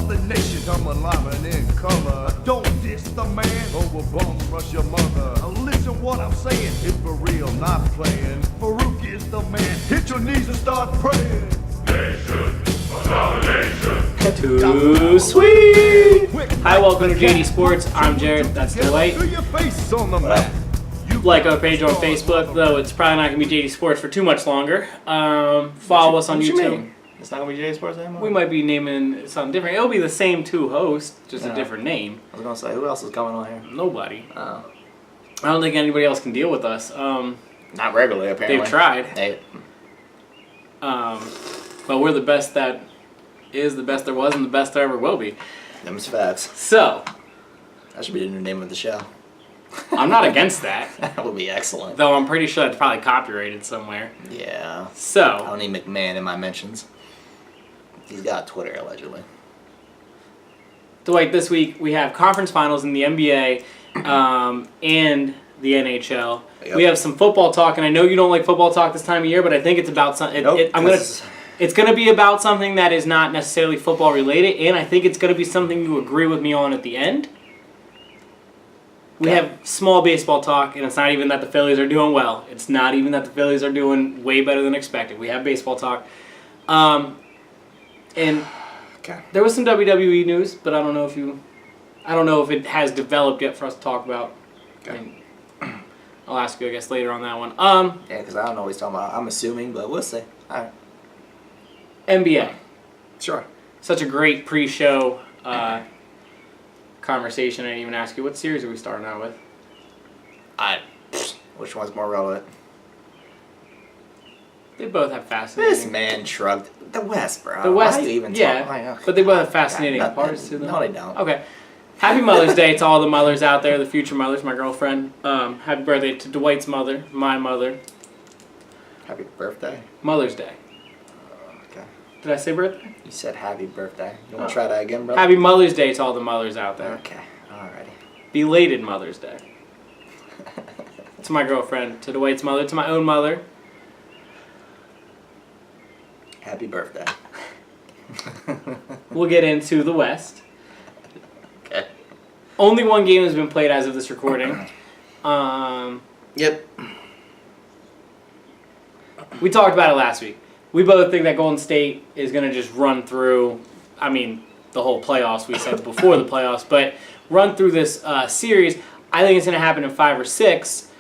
the nation, come alive and in color. Don't diss the man, over bum rush your mother. Listen what I'm saying, it's for real, not playing. Farouk is the man, hit your knees and start praying. Nation, annihilation. Too sweet! Hi, welcome to JD Sports. I'm Jared, that's Dwight. Your face on the map. Like our page on Facebook, though it's probably not going to be JD Sports for too much longer. Follow us on YouTube. It's not going to be JD Sports anymore? We might be naming something different. It'll be the same two hosts, just a different name. I was going to say, who else is coming on here? Nobody. Oh. I don't think anybody else can deal with us. Not regularly, apparently. They've tried. They, But we're the best that is, the best there was, and the best there ever will be. them's facts. So, That should be the new name of the show. I'm not against that. That would be excellent. Though I'm pretty sure that's probably copyrighted somewhere. Yeah. I So, don't need McMahon in my mentions. He's got Twitter, allegedly. Dwight, this week we have conference finals in the NBA and the NHL. Yep. We have some football talk, and I know you don't like football talk this time of year, but I think it's about something. Nope, It's going to be about something that is not necessarily football related, and I think it's going to be something you agree with me on at the end. We have small baseball talk, and it's not even that the Phillies are doing well. It's not even that the Phillies are doing way better than expected. We have baseball talk. And there was some WWE news, but I don't know if it has developed yet for us to talk about. Okay. I mean, I'll ask you, I guess, later on that one. Yeah, because I don't know what he's talking about. I'm assuming, but we'll see. All right. NBA. Sure. Such a great pre-show conversation. I didn't even ask you, what series are we starting out with? Which one's more relevant? They both have fascinating. This man shrugged. The West, bro. The West, Why are you even yeah, talking? but they both have fascinating Yeah, parts to them. No, they don't. Okay. Happy Mother's Day to all the mothers out there, the future mothers, my girlfriend. Happy birthday to Dwight's mother, my mother. Happy birthday. Mother's Day. Okay. Did I say birthday? You said happy birthday. You want to try that again, bro? Happy Mother's Day to all the mothers out there. Okay. Alrighty. Belated Mother's Day. To my girlfriend, to Dwight's mother, to my own mother. Happy birthday. We'll get into the West. Okay. Only one game has been played as of this recording. Yep. We talked about it last week. We both think that Golden State is going to just run through, the whole playoffs, we said before the playoffs, but run through this series. I think it's going to happen in 5 or 6.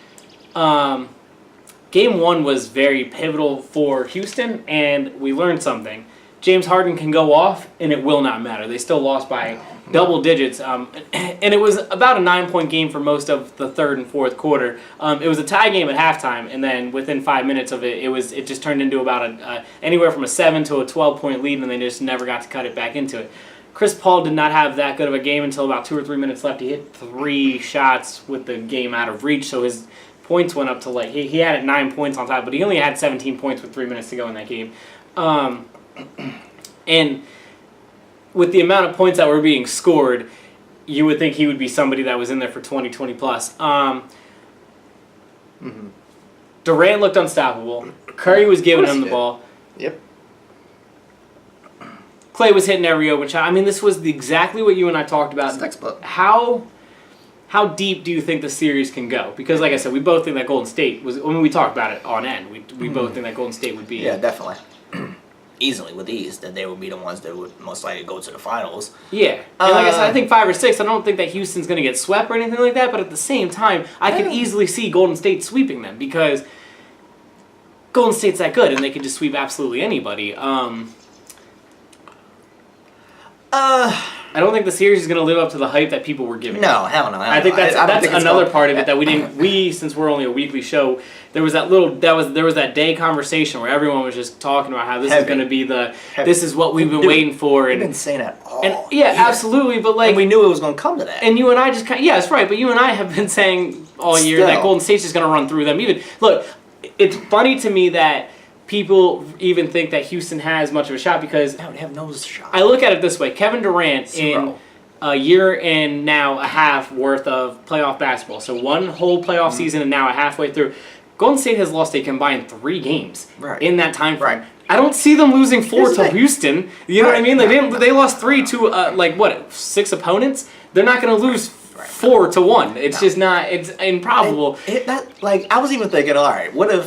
Game 1 was very pivotal for Houston, and we learned something. James Harden can go off, and it will not matter. They still lost by double digits, and it was about a 9-point game for most of the third and fourth quarter. It was a tie game at halftime, and then within 5 minutes of it, it just turned into about anywhere from a 7 to a 12-point lead, and they just never got to cut it back into it. Chris Paul did not have that good of a game until about 2 or 3 minutes left. He hit 3 shots with the game out of reach, so his points went up to he had 9 points on top, but he only had 17 points with 3 minutes to go in that game. And with the amount of points that were being scored, you would think he would be somebody that was in there for 20 plus. Durant looked unstoppable. Curry was giving him the ball. Yep. Clay was hitting every open shot. This was exactly what you and I talked about. It's textbook. How deep do you think the series can go? Because, like I said, we both think that Golden State was. We talked about it on end. We both think that Golden State would be. Yeah, definitely. Easily with ease, that they would be the ones that would most likely go to the finals. Yeah. And like I said, I think 5 or 6. I don't think that Houston's going to get swept or anything like that. But at the same time, I could easily see Golden State sweeping them because Golden State's that good, and they could just sweep absolutely anybody. I don't think the series is going to live up to the hype that people were giving. No, hell no. I think that's another part of it that we didn't. Since we're only a weekly show, there was that day conversation where everyone was just talking about how this is going to be this is what we've been waiting for. We've been saying that all year. Absolutely, but and we knew it was going to come to that. And you and I just that's right. But you and I have been saying all year that Golden State's just going to run through them. It's funny to me that people even think that Houston has much of a shot because they have no shot. I look at it this way: Kevin Durant in a year and now a half worth of playoff basketball, so one whole playoff season and now a halfway through. Golden State has lost a combined 3 games in that time frame. Right. I don't see them losing 4 Here's the to thing. Houston. You know what I Right. mean? They lost 3 to 6 opponents. They're not going to lose 4 to 1. It's just not. It's improbable. I was even thinking, all right, what if,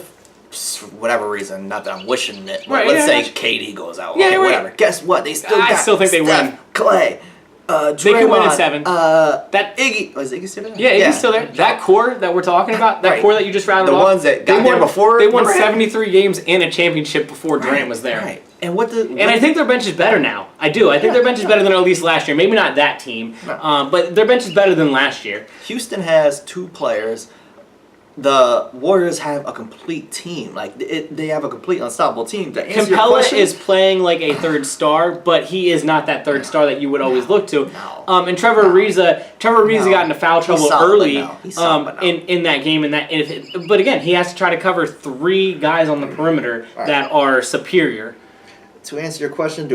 for whatever reason, not that I'm wishing it, but Right, let's yeah, say KD goes out. Yeah, Okay, right. whatever. Guess what? They still I got still think they Steph, win. Clay, They could win in Draymond, 7. That Iggy. Was Iggy still there? Yeah, Iggy's still there. That core that we're talking about, that Right. core that you just rattled The off. ones that got there before They won Durant. 73 games and a championship before Durant was there. Right. And what the? And I think their bench is better now. I do. I think their bench is better than at least last year. Maybe not that team, but their bench is better than last year. Houston has 2 players. The Warriors have a complete team. Like they have a complete unstoppable team. To answer your Capella question, is playing like a third star, but he is not that third star that you would always look to. No. And Trevor Ariza got into foul trouble solid, early but no. He's solid, but no. in that game. But again, he has to try to cover 3 guys on the perimeter that are superior. to answer your question,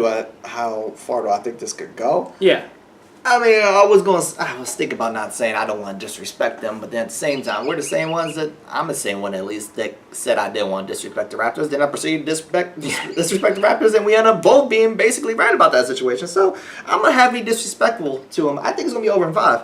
how far do I think this could go? Yeah. I mean, I was thinking about not saying I don't want to disrespect them, but then at the same time, we're the same ones I'm the same one at least that said I didn't want to disrespect the Raptors. Then I proceeded to disrespect the Raptors, and we end up both being basically right about that situation. So I'm gonna have to be disrespectful to them. I think it's gonna be over in 5.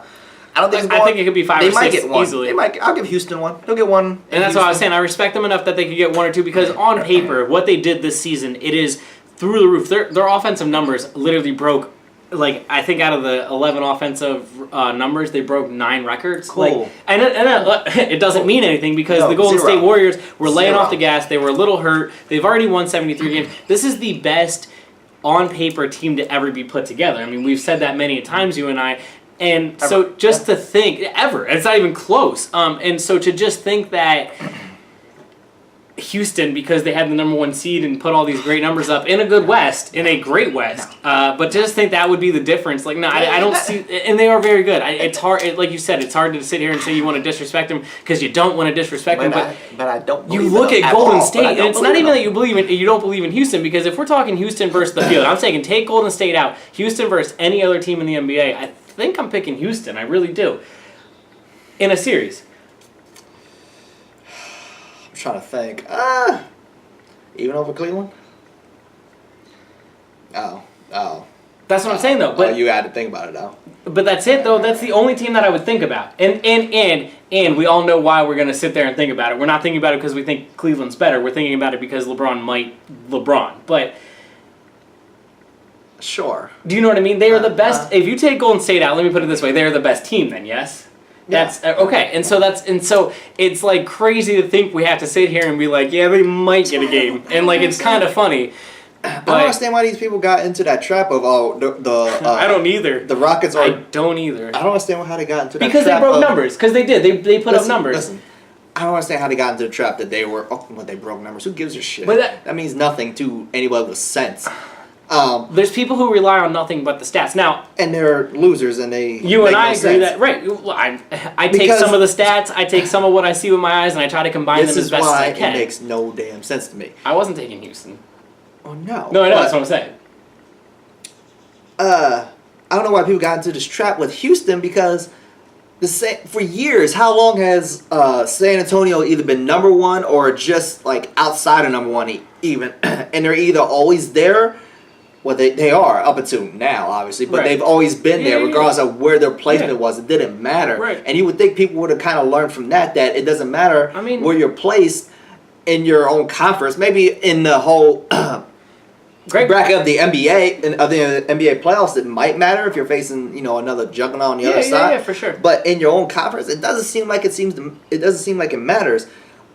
I don't think. I think it could be 5 They or might 6 get one. easily. They might. I'll give Houston one. They'll get one. And that's what I was saying. I respect them enough that they could get 1 or 2 because on paper, what they did this season, it is through the roof. Their offensive numbers literally broke. Like, I think out of the 11 offensive numbers, they broke 9 records. Cool. And it doesn't mean anything because No, the Golden 0. State Warriors were laying 0. off the gas. They were a little hurt. They've already won 73 games. This is the best on paper team to ever be put together. I mean, we've said that many times, you and I. And so just to think, it's not even close. And so to just think that Houston, because they had the number 1 seed and put all these great numbers up in a good West, in a great West, but just think that would be the difference. Like, no, I don't see, and they are very good. It's hard, like you said, it's hard to sit here and say you want to disrespect them because you don't want to disrespect them. But I don't. You believe look them at at Golden all, State, but I and don't it's not believe even them. that you don't believe in Houston, because if we're talking Houston versus the field, I'm saying take Golden State out, Houston versus any other team in the NBA. I think I'm picking Houston. I really do. In a series. I'm trying to think. Even over Cleveland? Oh. That's what I'm saying, though. But you had to think about it, though. But that's it, though. That's the only team that I would think about. And we all know why we're going to sit there and think about it. We're not thinking about it because we think Cleveland's better. We're thinking about it because LeBron might LeBron. But Sure. do you know what I mean? They are the best. If you take Golden State out, let me put it this way: they are the best team. Then yes. That's okay, and so it's like crazy to think we have to sit here and be like, yeah, they might get a game, and like it's kind of funny. I don't understand why these people got into that trap of I don't either. The Rockets are. I don't either. I don't understand how they got into that Because trap they broke of, numbers. Because they did. They put up numbers. Listen, I don't understand how they got into the trap that they were. When they broke numbers, who gives a shit? But that means nothing to anyone with sense. There's people who rely on nothing but the stats. Now, And they're losers, and they. you and make I no agree sense. that I take Because- some of the stats, I take some of what I see with my eyes, and I try to combine This them as is best as why I it can. makes no damn sense to me. I wasn't taking Houston. Oh no. No, I know. But, That's what I'm saying. I don't know why people got into this trap with Houston because for years, how long has San Antonio either been number 1 or just like outside of number 1 even, and they're either always there. Well, they are up until now, obviously, but Right. they've always been there, Yeah. regardless of where their placement was. It didn't matter, Right. and you would think people would have kind of learned from that it doesn't matter I mean- where you're placed in your own conference. Maybe in the whole Great bracket of the NBA and of the NBA playoffs, it might matter if you're facing another juggernaut on the other side. Yeah, for sure. But in your own conference, it doesn't seem like it matters,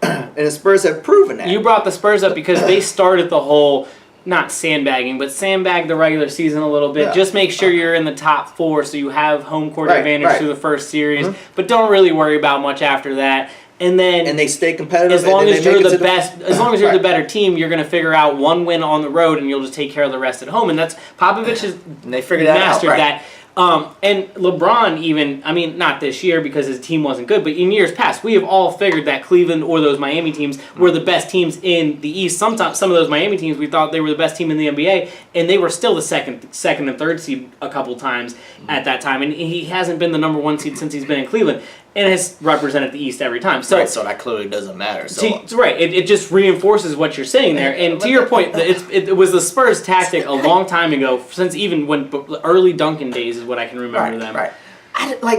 and the Spurs have proven that. You brought the Spurs up because they started the whole, not sandbagging, but sandbag the regular season a little bit. Yeah. Just make sure you're in the top 4 so you have home court Right, advantage right. through the first series, Mhm. but don't really worry about much after that. And then and they stay competitive. as long and as then they you're make it the to best, as long as you're the Right. better team, you're going to figure out one win on the road, and you'll just take care of the rest at home. And that's Popovich has And they figured that out, mastered right. that. And LeBron even, I mean, not this year because his team wasn't good, but in years past, we have all figured that Cleveland or those Miami teams were the best teams in the East. Sometimes some of those Miami teams, we thought they were the best team in the NBA, and they were still the second and third seed a couple times at that time. And he hasn't been the number 1 seed since he's been in Cleveland. and has represented the East every time. So, right, so that clearly doesn't matter. right, it just reinforces what you're saying there. And to your point, it was the Spurs tactic a long time ago, since even when early Duncan days is what I can remember them. Right.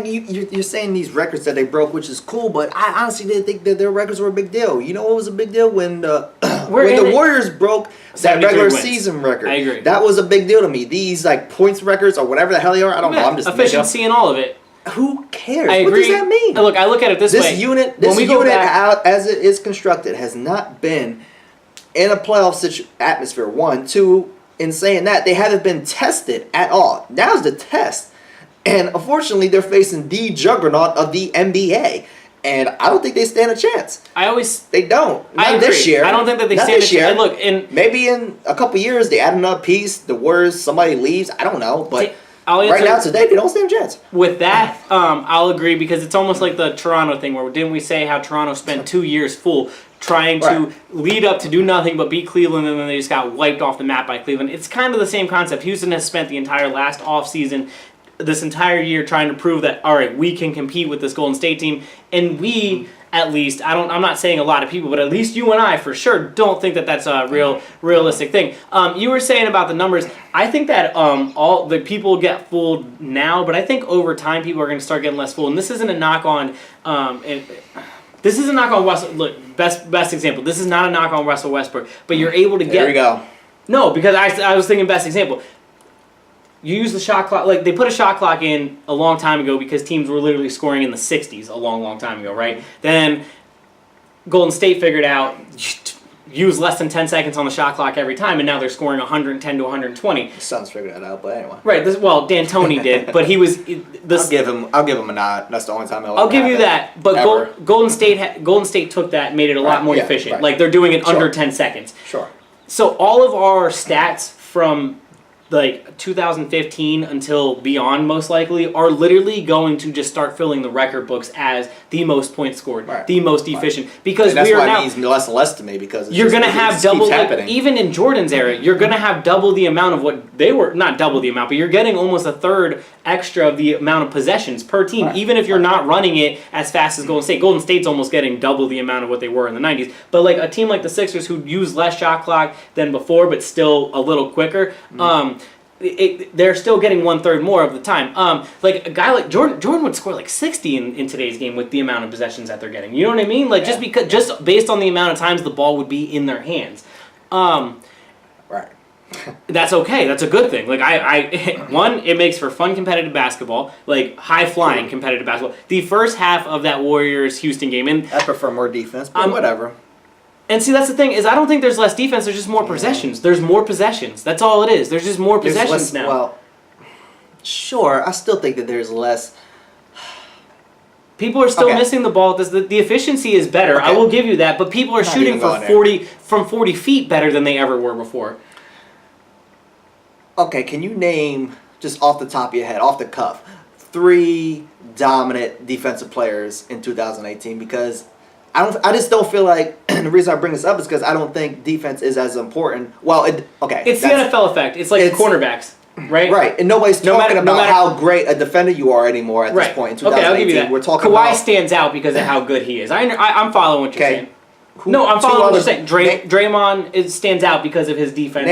You're saying these records that they broke, which is cool, but I honestly didn't think that their records were a big deal. You know what was a big deal? When the Warriors broke that regular season record. I agree. That was a big deal to me. These points records or whatever the hell they are, I don't know. I'm just efficiency and all of it. Who cares? I agree. What does that mean? Look, I look at it this way. This unit out as it is constructed has not been in a playoff atmosphere. 1, 2, in saying that they haven't been tested at all. Now's the test. And unfortunately, they're facing the juggernaut of the NBA. And I don't think they stand a chance. They don't. Not this year. I don't think that they stand a chance. Look, maybe in a couple years, they add another piece. The Warriors, somebody leaves. I don't know. But right now, today, they don't stand a chance. With that, I'll agree because it's almost like the Toronto thing where didn't we say how Toronto spent 2 years full trying to lead up to do nothing but beat Cleveland, and then they just got wiped off the map by Cleveland. It's kind of the same concept. Houston has spent the entire last offseason, this entire year, trying to prove that, all right, we can compete with this Golden State team, and we, at least, I'm not saying a lot of people, but at least you and I for sure don't think that that's a realistic thing. You were saying about the numbers. I think that all the people get fooled now, but I think over time people are going to start getting less fooled. And this isn't a knock on. This is a knock on Russell. Look, best example. This is not a knock on Russell Westbrook, but you're able to get. There we go. No, because I was thinking best example. You use the shot clock, like they put a shot clock in a long time ago because teams were literally scoring in the 60s a long time ago, right? Then Golden State figured out use less than 10 seconds on the shot clock every time, and now they're scoring 110 to 120. The Suns figured that out, but anyway. Right. D'Antoni did, but he was. I'll give him a nod. That's the only time I'll give you that. But Golden State took that, and made it a lot more efficient. Right. Like they're doing it under 10 seconds. Sure. So all of our stats from 2015 until beyond, most likely, are literally going to just start filling the record books as the most points scored, the most efficient. Because that's we are why now. It means less and less to me because you're going to have double. Even in Jordan's era, you're going to have double the amount of what they were. Not double the amount, but you're getting almost a third extra of the amount of possessions per team. Even if you're not running it as fast as Golden State. Golden State's almost getting double the amount of what they were in the 90s. But like a team like the Sixers who use less shot clock than before, but still a little quicker. They're still getting 1/3 more of the time. Like a guy like Jordan would score like 60 in today's game with the amount of possessions that they're getting. You know what I mean? Like just based on the amount of times the ball would be in their hands. Right. That's okay. That's a good thing. Like one, it makes for fun competitive basketball, like high flying competitive basketball. The first half of that Warriors Houston game, and I prefer more defense, but whatever. And see, that's the thing, is I don't think there's less defense, there's just more possessions. There's more possessions. That's all it is. There's just more possessions now. Well, sure, I still think that there's less. People are still missing the ball. The efficiency is better, I will give you that, but people are shooting from 40 feet better than they ever were before. Okay, can you name, just off the top of your head, off the cuff, 3 dominant defensive players in 2018? Because I just don't feel like, and the reason I bring this up is because I don't think defense is as important. Well, it's the NFL effect. It's like cornerbacks, right? Right, and nobody's talking about how great a defender you are anymore at this point in 2018. Okay, I'll give you that. We're talking Kawhi stands out because of how good he is. I'm following what you're saying. I'm following what you're saying. Draymond stands out because of his defense.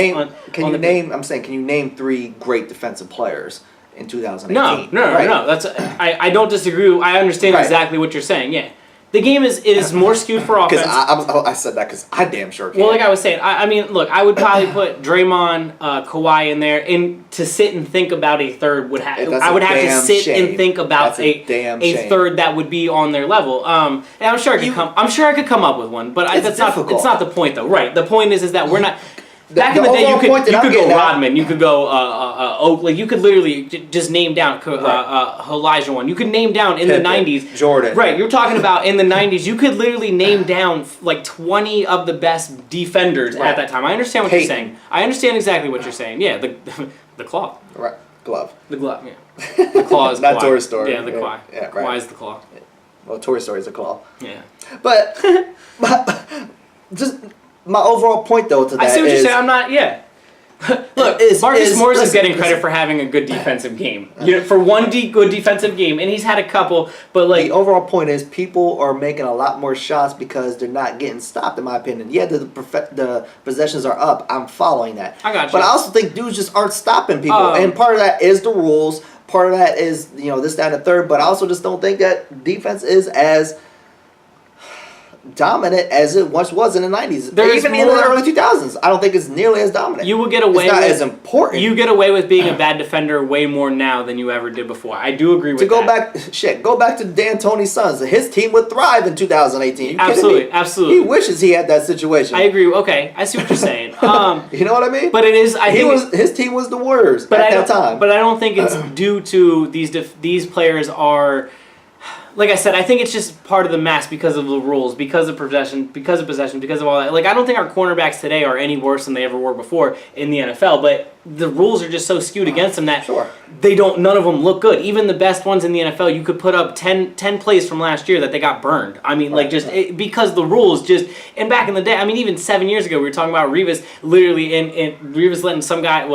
Can you name 3 great defensive players in 2018? No. That's I don't disagree. I understand exactly what you're saying. Yeah. The game is more skewed for offense. I said that because I damn sure can. Well, like I was saying, I mean, look, I would probably put Draymond, Kawhi in there, and to sit and think about a third I would have to sit and think about a third that would be on their level. And I'm sure I could come up with one, but that's difficult. It's not the point though. Right. The point is that we're not. Back in the day, you could go Rodman, you could go Oakley, you could literally just name down Olajuwon. You could name down in the 90s. Jordan. Right, you're talking about in the 90s, you could literally name down like 20 of the best defenders at that time. I understand what you're saying. I understand exactly what you're saying. Yeah, the claw. Right, glove. The glove, yeah. The claw is not Toy Story. Yeah, the claw. Yeah, right. Kawhi is the claw. Well, Toy Story is a claw. Yeah. But just my overall point though to that I see what is, you're saying. I'm not. Yeah. Look, Marcus Morris is getting credit for having a good defensive game. For one good defensive game, and he's had a couple, but like... The overall point is people are making a lot more shots because they're not getting stopped, in my opinion. Yeah, the possessions are up. I'm following that. I got you. But I also think dudes just aren't stopping people. And part of that is the rules. Part of that is, this, that, and the third. But I also just don't think that defense is as dominant as it once was in the 90s. Even in the early 2000s, I don't think it's nearly as dominant. You will get away it's not as important. You get away with being a bad defender way more now than you ever did before. I do agree with that. Go back to D'Antoni's Suns. His team would thrive in 2018. Absolutely. He wishes he had that situation. I agree. Okay, I see what you're saying. You know what I mean? But it is. His team was the Warriors at that time. But I don't think it's due to these players are. Like I said, I think it's just part of the mess because of the rules, because of possession, because of all that. Like, I don't think our cornerbacks today are any worse than they ever were before in the NFL, but the rules are just so skewed against them that none of them look good. Even the best ones in the NFL, you could put up 10 plays from last year that they got burned. I mean, because the rules just, and back in the day, I mean, even 7 years ago, we were talking about Revis literally, and Revis letting some guy,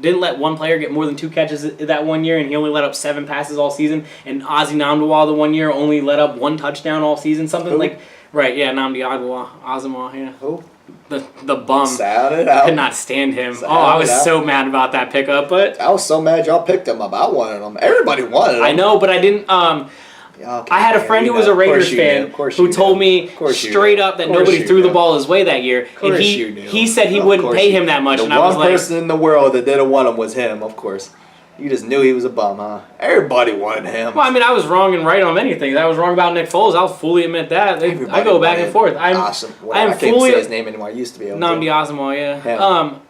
didn't let one player get more than 2 catches that 1 year, and he only let up 7 passes all season. And Ozzie Namdawala the 1 year only let up 1 touchdown all season, something like. Right, yeah, Namdi Azamah, yeah. Who? The bum. Sound it out. I could not stand him. I was so mad about that pickup, but I was so mad y'all picked him up. I wanted him. Everybody wanted him. I know, but I didn't. I had a friend who was a Raiders fan who told me straight up that nobody threw the ball his way that year, and he said he wouldn't pay him that much, and I was like, the one person in the world that didn't want him was him, of course. You just knew he was a bum, huh? Everybody wanted him. Well, I mean, I was wrong and right on many things. I was wrong about Nick Foles. I'll fully admit that. I go back and forth. Awesome. I can't even say his name anymore. I used to be able to. Namdi Azamah, yeah. Him.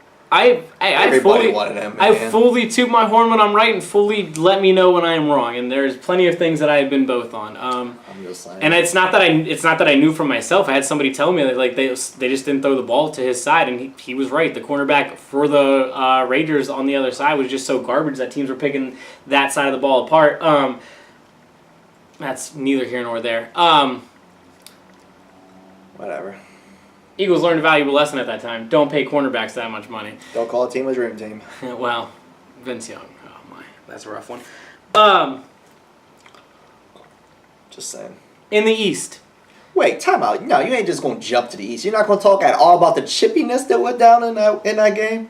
Everybody wanted him. I fully toot my horn when I'm right and fully let me know when I am wrong. And there's plenty of things that I have been both on. I'm just saying. And it's not that I knew from myself. I had somebody tell me that they just didn't throw the ball to his side, and he was right. The cornerback for the Raiders on the other side was just so garbage that teams were picking that side of the ball apart. That's neither here nor there. Whatever. Eagles learned a valuable lesson at that time. Don't pay cornerbacks that much money. Don't call a team a dream team. Well, Vince Young. Oh my, that's a rough one. Just saying. In the East. Wait, time out. No, you ain't just going to jump to the East. You're not going to talk at all about the chippiness that went down in that game?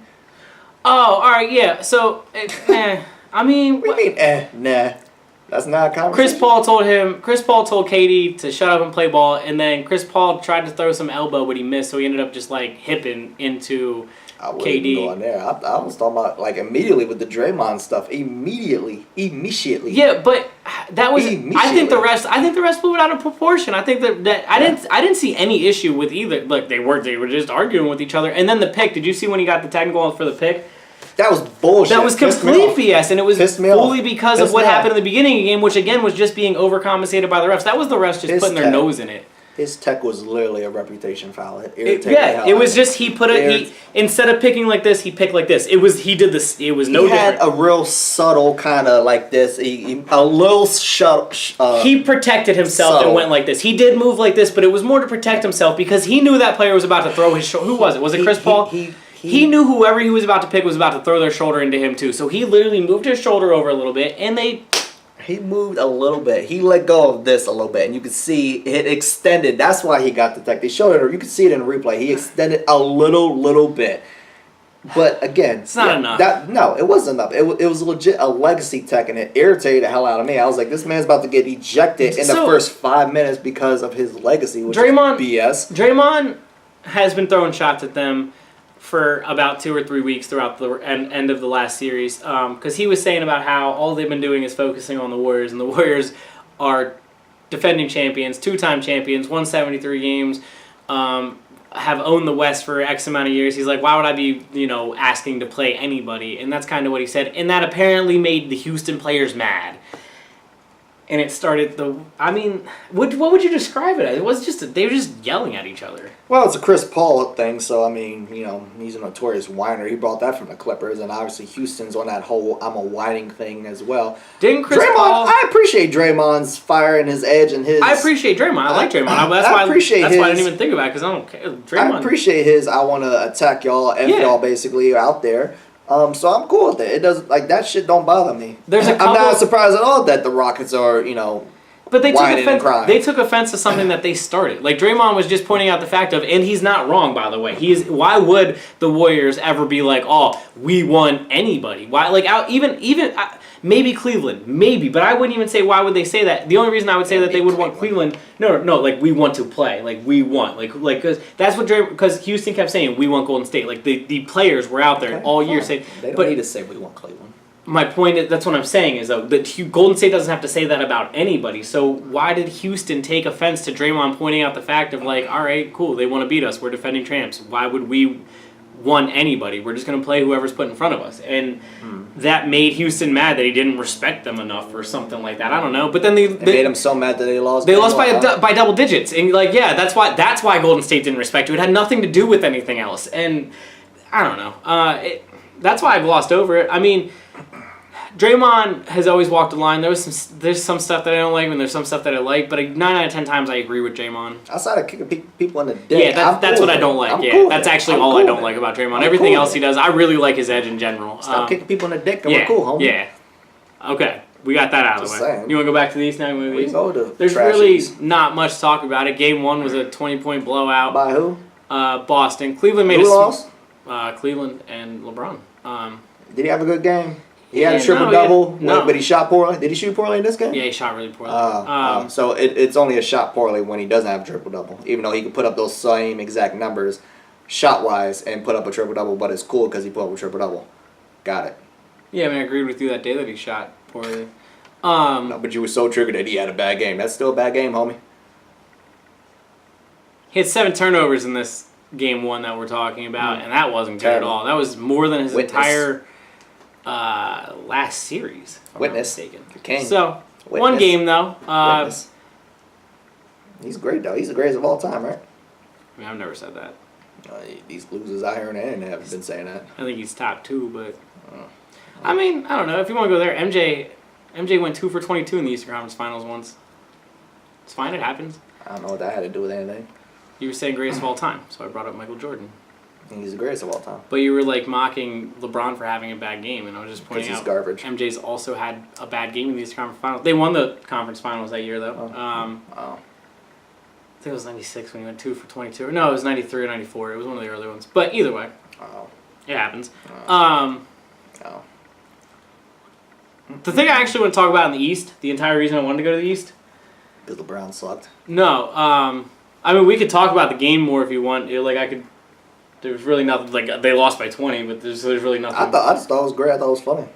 Oh, all right, yeah. So, I mean... What do you mean, nah? That's not a conversation. Chris Paul told KD to shut up and play ball, and then Chris Paul tried to throw some elbow, but he missed, so he ended up just, hipping into I wouldn't KD. even go on there. I was talking about, immediately with the Draymond stuff. Immediately. Yeah, but that was... I think the rest blew it out of proportion. I think that I didn't see any issue with either. Look, they were just arguing with each other. And then the pick, did you see when he got the technical for the pick? That was bullshit. That was complete BS, and it was fully because of what happened in the beginning of the game, which again was just being overcompensated by the refs. That was the refs just putting their nose in it. His tech was literally a reputation foul. It was just instead of picking like this, he picked like this. It was different. He had a real subtle kind of like this. A little he protected himself and went like this. He did move like this, but it was more to protect himself because he knew that player was about to throw his shoulder. Who was it? Was it Chris Paul? He knew whoever he was about to pick was about to throw their shoulder into him too. So he literally moved his shoulder over a little bit, and He moved a little bit. He let go of this a little bit, and you could see it extended. That's why he got the tech. They showed it. You could see it in the replay. He extended a little bit. But again, it's not enough. No, it wasn't enough. It was legit a legacy tech, and it irritated the hell out of me. I was like, this man's about to get ejected in the first 5 minutes because of his legacy, which is BS. Draymond has been throwing shots at them for about 2 or 3 weeks throughout the end of the last series, because he was saying about how all they've been doing is focusing on the Warriors, and the Warriors are defending champions, 2-time champions, won 73 games, have owned the West for X amount of years. He's like, why would I be, asking to play anybody? And that's kind of what he said, and that apparently made the Houston players mad. and it started what would you describe it as? It was just they were just yelling at each other. Well, it's a Chris Paul thing, so I mean, he's a notorious whiner. He brought that from the Clippers, and obviously Houston's on that whole "I'm a whining" thing as well. Didn't Chris Draymond? Paul? I appreciate Draymond's fire and his edge and his. I appreciate Draymond. I like Draymond. That's why I didn't even think about it because I don't care. Draymond. I appreciate his. I want to attack y'all, y'all basically out there. So I'm cool with it. It doesn't that shit don't bother me. I'm not surprised at all that the Rockets are But they took whining offense to something that they started. Like Draymond was just pointing out the fact of, and he's not wrong by the way. Why would the Warriors ever be like, oh, we won anybody? Why maybe Cleveland, maybe, but I wouldn't even say why would they say that. The only reason I would say that they would want Cleveland, no, like we want to play, like we want, like because that's what because Houston kept saying we want Golden State, like the players were out there all year saying. They don't need to say we want Cleveland. My point is, that's what I'm saying is though that Golden State doesn't have to say that about anybody. So why did Houston take offense to Draymond pointing out the fact of like, all right, cool, they want to beat us, we're defending champs. Why would we want anybody? We're just going to play whoever's put in front of us. And that made Houston mad that he didn't respect them enough or something like that. I don't know. But then they made him so mad that they lost. They lost by double digits. And like, yeah, that's why Golden State didn't respect you. It had nothing to do with anything else. And I don't know. That's why I glossed over it. I mean, Draymond has always walked the line. There's some stuff that I don't like, and there's some stuff that I like. But 9 out of 10 times, I agree with Draymond. Outside of kicking people in the dick, yeah, that's what I don't like. That's actually all I don't like about Draymond. Everything else he does, I really like his edge in general. Stop kicking people in the dick, and we're cool, homie. Yeah. Okay, we got that out of the way. Saying. You want to go back to the East now? We go to There's really not much to talk about it. Game 1 was a 20-point blowout. By who? Boston. Cleveland made Who lost? Cleveland and LeBron. Did he have a good game? He had a triple-double, but he shot poorly. Did he shoot poorly in this game? Yeah, he shot really poorly. So it's only a shot poorly when he doesn't have a triple-double, even though he could put up those same exact numbers shot-wise and put up a triple-double, but it's cool because he put up a triple-double. Got it. Yeah, I mean, I agreed with you that day that he shot poorly. No, but you were so triggered that he had a bad game. That's still a bad game, homie. He had 7 turnovers in this game 1 that we're talking about, and that wasn't good at all. That was more than his entire last series. Witness. I'm not mistaken. The king. So, Witness. one game though. He's great though. He's the greatest of all time, right? I mean, I've never said that. These losers out here on the internet have been saying that. I think he's top 2, but I mean, I don't know. If you want to go there, MJ went 2 for 22 in the Eastern Conference Finals once. It's fine. It happens. I don't know what that had to do with anything. You were saying greatest of all time, so I brought up Michael Jordan. He's the greatest of all time. But you were like mocking LeBron for having a bad game, and I was just pointing out garbage. MJ's also had a bad game in the Eastern Conference Finals. They won the conference finals that year though. Oh. I think it was 96 when he went 2 for 22. No, it was 93 or 94. It was one of the early ones. But either way, it happens. The thing I actually want to talk about in the East, the entire reason I wanted to go to the East, because LeBron sucked. No, I mean we could talk about the game more if you want. Like I could. There's really nothing. Like they lost by 20, but there's really nothing. I just thought it was great. I thought it was funny.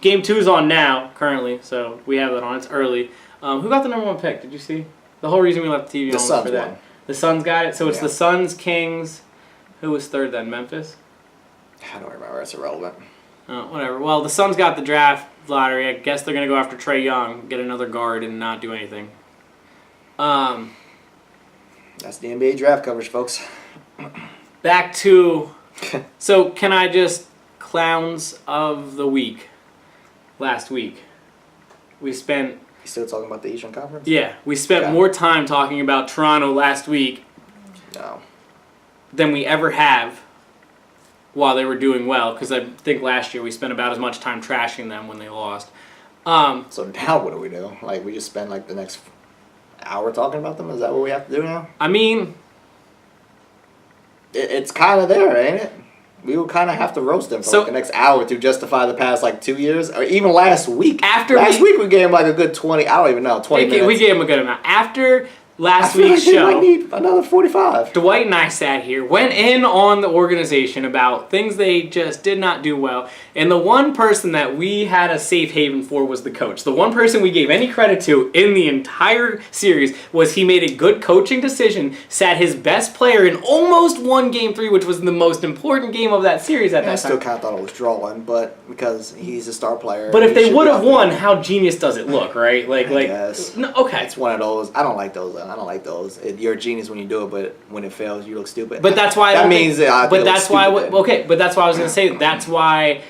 Game 2 is on now currently, so we have that on. It's early. Who got the number 1 pick? Did you see? The whole reason we left the TV on was for that. Won. The Suns got it. So it's the Suns, Kings. Who was third then? Memphis. I don't remember. It's irrelevant. Whatever. Well, the Suns got the draft lottery. I guess they're gonna go after Trae Young, get another guard, and not do anything. That's the NBA draft coverage, folks. Back to. So can I just clowns of the week? Last week, we spent. You still talking about the Eastern Conference? Yeah, we spent more time talking about Toronto last week. No. Than we ever have. While they were doing well, because I think last year we spent about as much time trashing them when they lost. So now what do we do? Like we just spend like the next hour talking about them? Is that what we have to do now? I mean, it's kind of there, ain't it? We will kind of have to roast them for like the next hour to justify the past like 2 years, or even last week. Last week we gave them like a good 20. I don't even know 20 minutes. We gave them a good amount after last I feel week's like they show. might need another 45. Dwight and I sat here, went in on the organization about things they just did not do well, and the one person that we had a safe haven for was the coach. The one person we gave any credit to in the entire series was he made a good coaching decision, sat his best player and almost won Game 3, which was the most important game of that series at I that still time. kind of thought it was drawing, but because he's a star player. But if he they should would be have out there. won, how genius does it look, right? Like, Yes. no, okay. It's one of those. I don't like those. I don't like those. You're a genius when you do it, but when it fails, you look stupid. But that's why. That means that I But feel that's why. stupid then. Okay. But that's why I was gonna say. That's why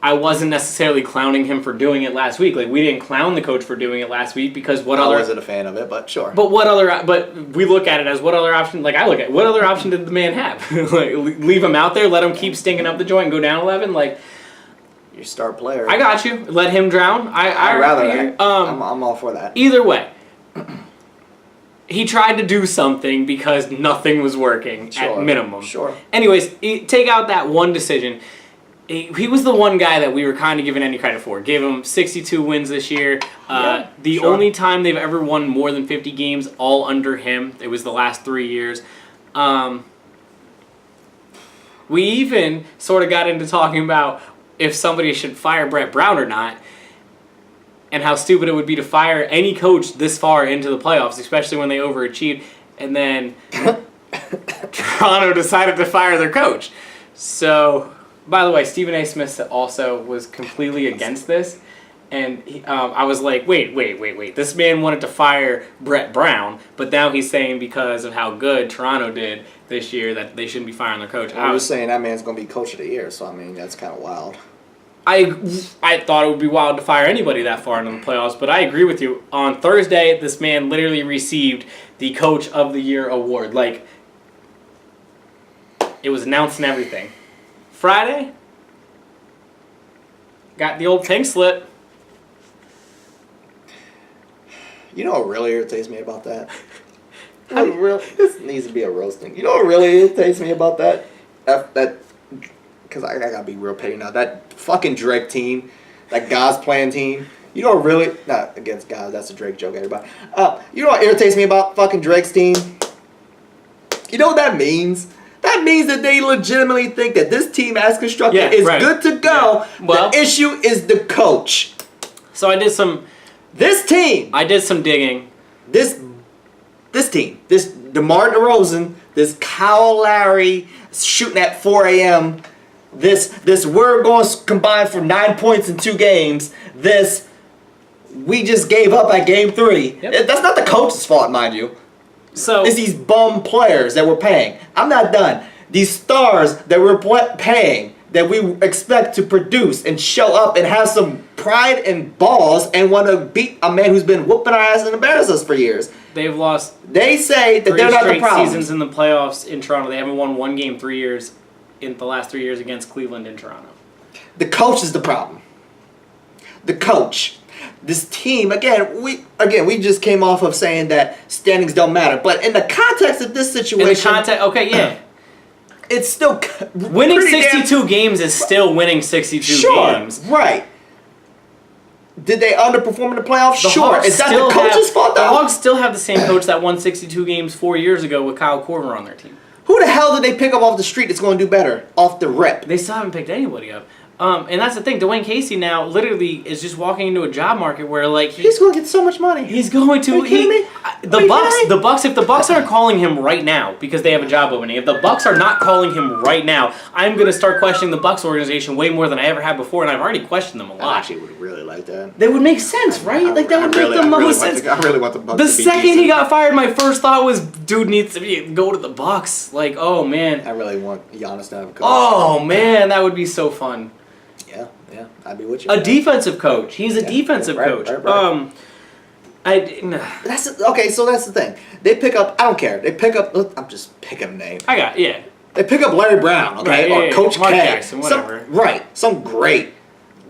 I wasn't necessarily clowning him for doing it last week. Like we didn't clown the coach for doing it last week because what I other? wasn't a fan of it, but sure. But what other? But we look at it as what other option? Like I look at what other option did the man have? Like leave him out there, let him keep stinking up the joint, and go down 11. Like Your star player. I got you. Let him drown. I'd rather that. Um. I'm all for that. Either way. He tried to do something because nothing was working Sure, at minimum. sure. Anyways, take out that one decision. He was the one guy that we were kind of giving any credit for. Gave him 62 wins this year. The sure. only time they've ever won more than 50 games, all under him. It was the last 3 years. We even sort of got into talking about if somebody should fire Brett Brown or not. And how stupid it would be to fire any coach this far into the playoffs, especially when they overachieved. And then Toronto decided to fire their coach. So, by the way, Stephen A. Smith also was completely against this. And I was like, wait. This man wanted to fire Brett Brown, but now he's saying because of how good Toronto did this year that they shouldn't be firing their coach. I was saying that man's going to be coach of the year, so I mean, that's kind of wild. I thought it would be wild to fire anybody that far into the playoffs, but I agree with you. On Thursday, this man literally received the Coach of the Year award. Like, it was announced and everything. Friday, got the old pink slip. You know what really irritates me about that? This needs to be a roasting. You know what really irritates me about that? That because I gotta be real petty now. That fucking Drake team, that God's playing team. You know what really? Not against God. That's a Drake joke, everybody. You know what irritates me about fucking Drake's team? You know what that means? That means that they legitimately think that this team as constructed is good to go. Yeah. Well, the issue is the coach. So I did some. This team. I did some digging. This team. This DeMar DeRozan. This Kyle Lowry shooting at 4 a.m. This we're going to combine for 9 points in 2 games. This we just gave up at game 3. Yep. That's not the coach's fault, mind you. So It's these bum players that we're paying. I'm not done. These stars that we're paying that we expect to produce and show up and have some pride and balls and want to beat a man who's been whooping our ass and embarrass us for years. they've lost They say that 3 they're not the straight problem. seasons in the playoffs in Toronto. They haven't won one game 3 years in the last 3 years against Cleveland and Toronto. The coach is the problem. The coach. This team, we just came off of saying that standings don't matter. But in the context of this situation, Okay, yeah. it's still Winning pretty damn- 62 games is still winning 62 Sure, games. right. Did they underperform in the playoffs? The Sure. Hawks Is that still the coach's fault, The though? Hawks still have the same coach that won 62 games 4 years ago with Kyle Korver on their team. Who the hell did they pick up off the street that's going to do better off the rip? They still haven't picked anybody up. And that's the thing. Dwane Casey now literally is just walking into a job market where like He's going to get so much money. he's going to. Are you kidding me? The Are you Bucks. kidding The Bucks. If the Bucks aren't calling him right now because they have a job opening, if the Bucks are not calling him right now, I'm gonna start questioning the Bucks organization way more than I ever have before, and I've already questioned them a I lot. actually would really like that. That would make sense, right? Like that would make the most sense. I really want the Bucks The to be second he decent. got fired, my first thought was, dude needs to go to the Bucks. Like, oh man, I really want Giannis to have a coach. oh man, that would be so fun. Yeah, I'd be with you. A defensive coach. He's a defensive right, coach. right. Okay, so that's the thing. They pick up. I don't care. They pick up. I'm just picking a name. yeah. They pick up Larry Brown, okay, Right, or yeah, Coach Mark K. Jackson, whatever. Some great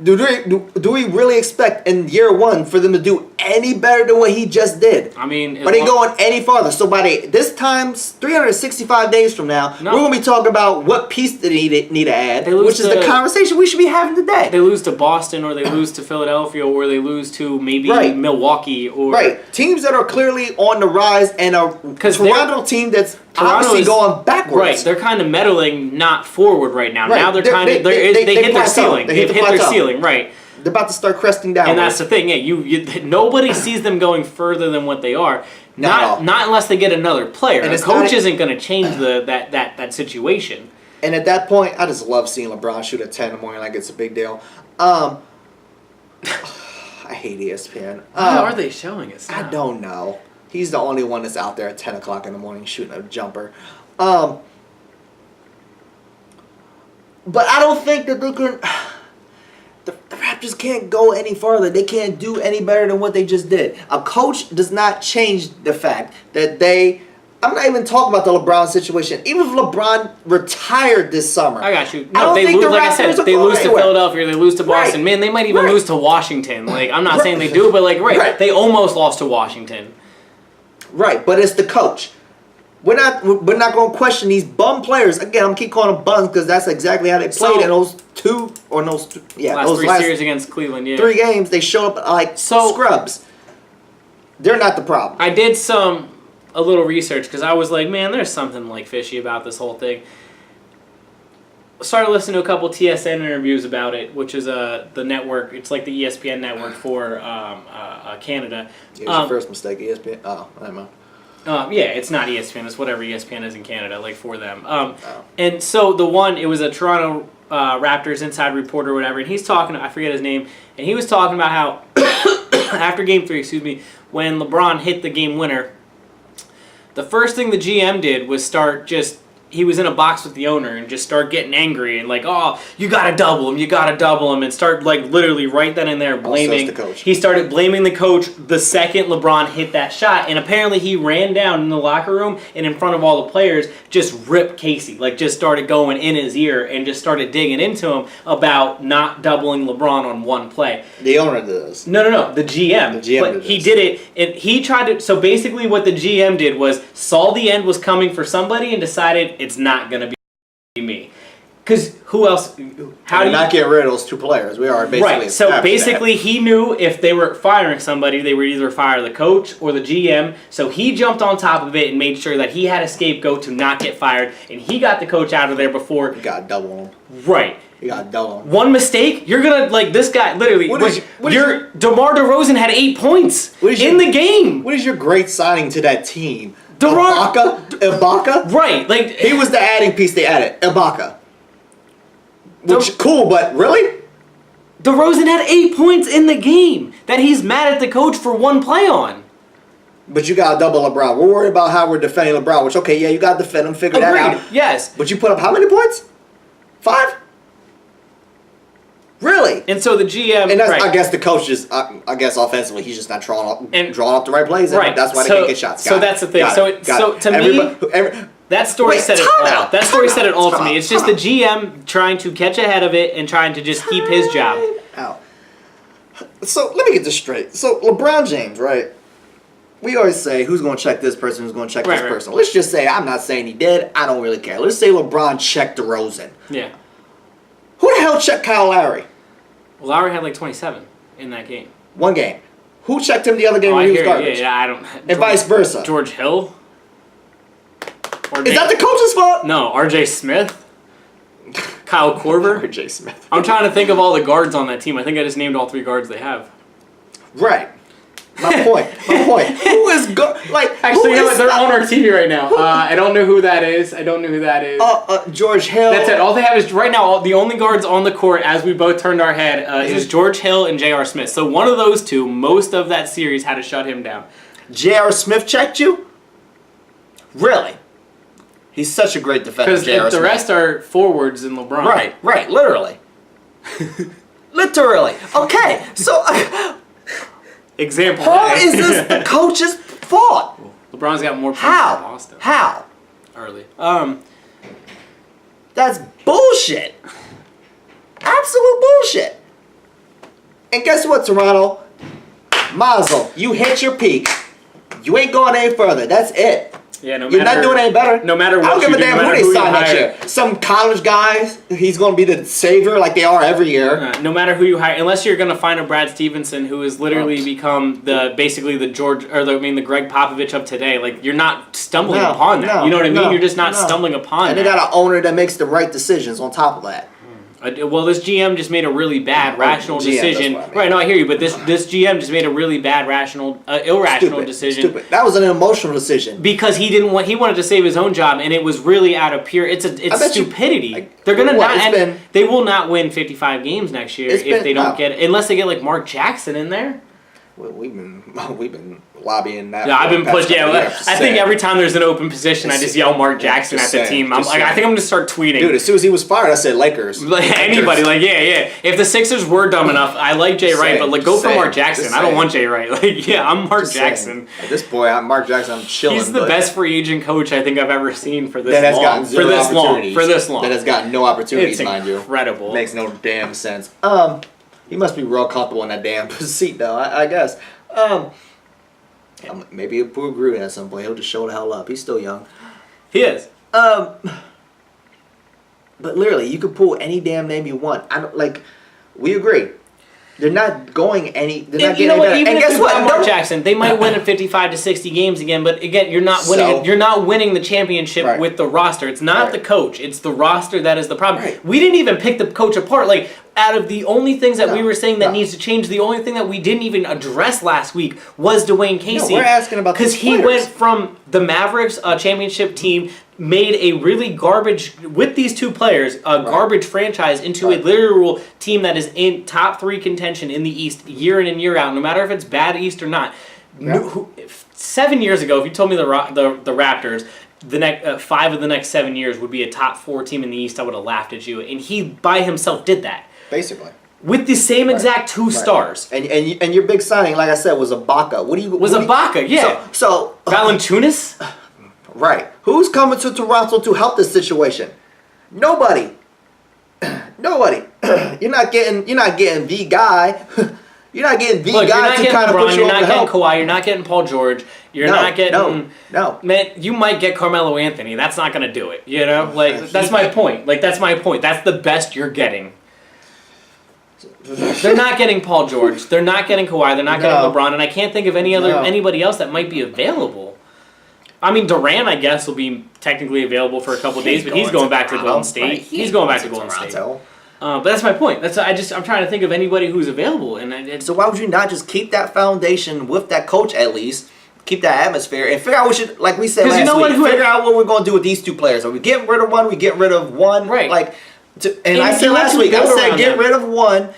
Do we really expect in year one for them to do any better than what he just did? I mean, are they going any farther? So by this time, 365 days from now, we're going to be talking about what piece they need to add, which is the conversation we should be having today. They lose to Boston, or they lose to Philadelphia, or they lose to maybe Milwaukee, or teams that are clearly on the rise, and a Toronto team that's obviously going backwards. Right, they're kind of meddling, not forward right now. Now they're kind of they hit their ceiling. They've hit their ceiling. Right, they're about to start cresting down. And that's the thing. Yeah, nobody sees them going further than what they are. Not unless they get another player. And the coach isn't going to change that situation. And at that point, I just love seeing LeBron shoot at 10 in the morning like it's a big deal. I hate ESPN. Why are they showing us now? I don't know. He's the only one that's out there at 10 o'clock in the morning shooting a jumper. But I don't think that they can... The Raptors can't go any farther. They can't do any better than what they just did. A coach does not change the fact that they... I'm not even talking about the LeBron situation. Even if LeBron retired this summer... I got you. No, they lose, like I said, they lose to Philadelphia, they lose to Boston. Man, they might even lose to Washington. Like, I'm not saying they do, but they almost lost to Washington. Right, but it's the coach. We're not going to question these bum players. Again, I'm going to keep calling them bums because that's exactly how they played in those last three series against Cleveland. Yeah, 3 games they showed up like scrubs. They're not the problem. I did a little research because I was like, man, there's something like fishy about this whole thing. Started listening to a couple TSN interviews about it, which is the network. It's like the ESPN network for Canada. Yeah, it's your first mistake, ESPN. Oh, I don't know. Yeah, it's not ESPN. It's whatever ESPN is in Canada, like for them. And so it was a Toronto Raptors inside reporter or whatever, and he's talking, I forget his name, and he was talking about how after Game 3, when LeBron hit the game winner, the first thing the GM did was he was in a box with the owner and just start getting angry and like, oh, you gotta double him, and start like literally right then and there blaming. The coach. He started blaming the coach the second LeBron hit that shot, and apparently he ran down in the locker room and in front of all the players just ripped Casey, like just started going in his ear and just started digging into him about not doubling LeBron on one play. The owner did this. No, the GM. The GM but did he this. did it, and he tried to. So basically, what the GM did was saw the end was coming for somebody and decided it's not going to be me. Because who else? How do you not get rid of those 2 players? We are basically right. So basically, he knew if they were firing somebody, they would either fire the coach or the GM. So he jumped on top of it and made sure that he had a scapegoat to not get fired, and he got the coach out of there before. You got to double him. Right. You got to double him. One mistake, you're gonna like this guy. Literally, DeMar DeRozan had 8 points in the game. What is your great signing to that team? Ibaka? Right, like he was the adding piece they added. Ibaka. Which cool, but really? DeRozan had 8 points in the game that he's mad at the coach for one play on. But you got to double LeBron. We're worried about how we're defending LeBron, which, okay, yeah, you got to defend him, figure that out. Yes. But you put up how many points? 5? Really? And so the GM... And that's, I guess the coach is, I guess offensively, he's just not drawing up the right plays. Right. That's why they can't get shots. So that's the thing. So to me... That story said it all. That story said it all to me. It's just the GM trying to catch ahead of it and trying to just keep his job. Ow. So let me get this straight. So LeBron James, right? We always say who's going to check this person, who's going to check this person. Let's just say, I'm not saying he did. I don't really care. Let's say LeBron checked DeRozan. Yeah. Who the hell checked Kyle Lowry? Well, Lowry had like 27 in that game. One game. Who checked him the other game when he was garbage? Yeah, I don't. And vice versa. George Hill. Is that the coach's fault? No, R.J. Smith, Kyle Korver. R.J. Smith. I'm trying to think of all the guards on that team. I think I just named all 3 guards they have. Right. My point. Who is Actually, you know what? They're on our TV right now. I don't know who that is. George Hill. That's it. All they have is right now. The only guards on the court, as we both turned our head, is George Hill and J.R. Smith. So one of those 2, most of that series, had to shut him down. J.R. Smith checked you? Really? He's such a great defender. Because the rest are forwards and LeBron. Right. Literally. Literally. Okay. So. Example. How is this the coach's fault? LeBron's got more points than Boston. How? Early. That's bullshit. Absolute bullshit. And guess what, Toronto? Mazel, you hit your peak. You ain't going any further. That's it. Yeah, no You're matter, not doing any better. No matter what I don't give a damn who they sign next hire. year. Some college guy, he's going to be the savior like they are every year. No matter who you hire, unless you're going to find a Brad Stevenson who has literally become the Greg Popovich of today. Like, you're not stumbling upon that. You know what I mean? You're just not stumbling upon and that. And they got an owner that makes the right decisions on top of that. Well, this GM just made a really bad rational decision. That's what I mean. Right, no, I hear you, but this GM just made a really bad irrational decision. Stupid. That was an emotional decision. Because he wanted to save his own job, and it was really out of pure. It's stupidity. They're gonna they will not win 55 games next year if they don't get unless they get like Mark Jackson in there. Well, we've been lobbying that. Yeah, I've been pushed. Yeah, I think every time there's an open position, I just yell Mark Jackson at the team. I'm like, I think I'm gonna start tweeting. Dude, as soon as he was fired, I said Lakers. Anybody, like, yeah. If the Sixers were dumb enough, I like Jay Wright, but like, go for Mark Jackson. I don't want Jay Wright. Like, yeah, I'm Mark Jackson. At this point, I'm Mark Jackson. I'm chilling. He's the best free agent coach I think I've ever seen for this that has long. Gotten zero For this long. That has gotten no opportunities, mind you. Incredible. Makes no damn sense. He must be real comfortable in that damn seat, though. I guess. Maybe he'll prove Gruden at some point. He'll just show the hell up. He's still young. He is. But literally, you could pull any damn name you want. We agree. They're not going any. They're not getting any better. Even and if guess you what? Mark Jackson, they might win at 55 to 60 games again. But again, you're not winning. You're not winning the championship with the roster. It's not the coach. It's the roster that is the problem. Right. We didn't even pick the coach apart. Like, out of the only things that we were saying that needs to change, the only thing that we didn't even address last week was Dwane Casey. No, we're asking about because he went from the Mavericks championship team, made a really garbage with these two players, garbage franchise into a literal team that is in top 3 contention in the East year in and year out, no matter if it's bad East or not. Yeah. 7 years ago, if you told me the Raptors, the next 5 of the next 7 years would be a top 4 team in the East, I would have laughed at you. And he by himself did that. Basically. With the same exact 2 stars. And your big signing, like I said, was Ibaka. Ibaka, yeah. So Valanciunas? Right. Who's coming to Toronto to help this situation? Nobody. Nobody. You're not getting the guy. You're not getting the guy to kind of put you You're not over getting help. Kawhi. You're not getting Paul George. You're not getting no. Man, you might get Carmelo Anthony. That's not going to do it. You know, like that's my point. That's my point. That's the best you're getting. They're not getting Paul George. They're not getting Kawhi. They're not getting LeBron. And I can't think of anybody else that might be available. I mean, Durant, I guess, will be technically available for a couple days, but he's going back to Golden State. Right. He's going back to Golden State. But that's my point. I'm trying to think of anybody who's available, so why would you not just keep that foundation with that coach at least, keep that atmosphere, and figure out what should, like we said last week, figure out what we're going to do with these 2 players. Are we getting rid of one? We get rid of one, right? And I said last week, I said get rid of one,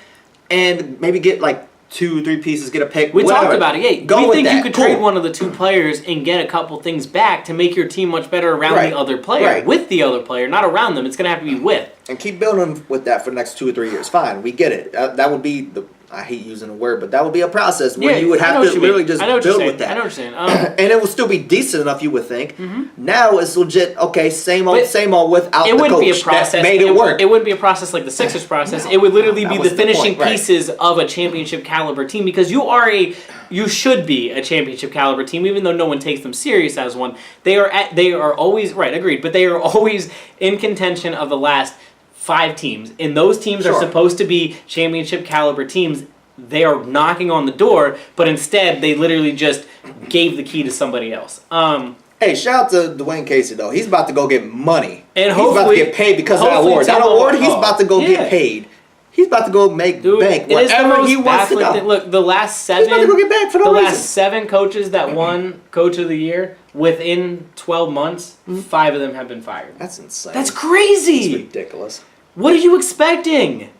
and maybe get like 2 or 3 pieces, get a pick. We talked about it. Yeah, we think you could trade one of the 2 players and get a couple things back to make your team much better around the other player, with the other player, not around them. It's going to have to be with. And keep building with that for the next 2 or 3 years. Fine, we get it. That would be I hate using the word, but that would be a process where you would have to literally just build with that. I know what you're saying. And it would still be decent enough, you would think. Mm-hmm. Now it's legit, okay, same old without the coach. It wouldn't be a process. That made it work. It wouldn't be a process like the Sixers process. It would literally be the finishing pieces of a championship caliber team, because you should be a championship caliber team, even though no one takes them serious as one. They are always, agreed, but they are always in contention of the last 5 teams, and those teams are supposed to be championship caliber teams. They are knocking on the door, but instead they literally just gave the key to somebody else. Hey, shout out to Dwane Casey though. He's about to go get money, and he's about to get paid because of that award. That award, he's about to go get paid. He's about to go make bank whatever he wants to go. Look, the last 7. He's about to go get back for no reason. Last 7 coaches that won Coach of the Year within 12 months, 5 of them have been fired. That's insane. That's crazy. That's ridiculous. What are you expecting?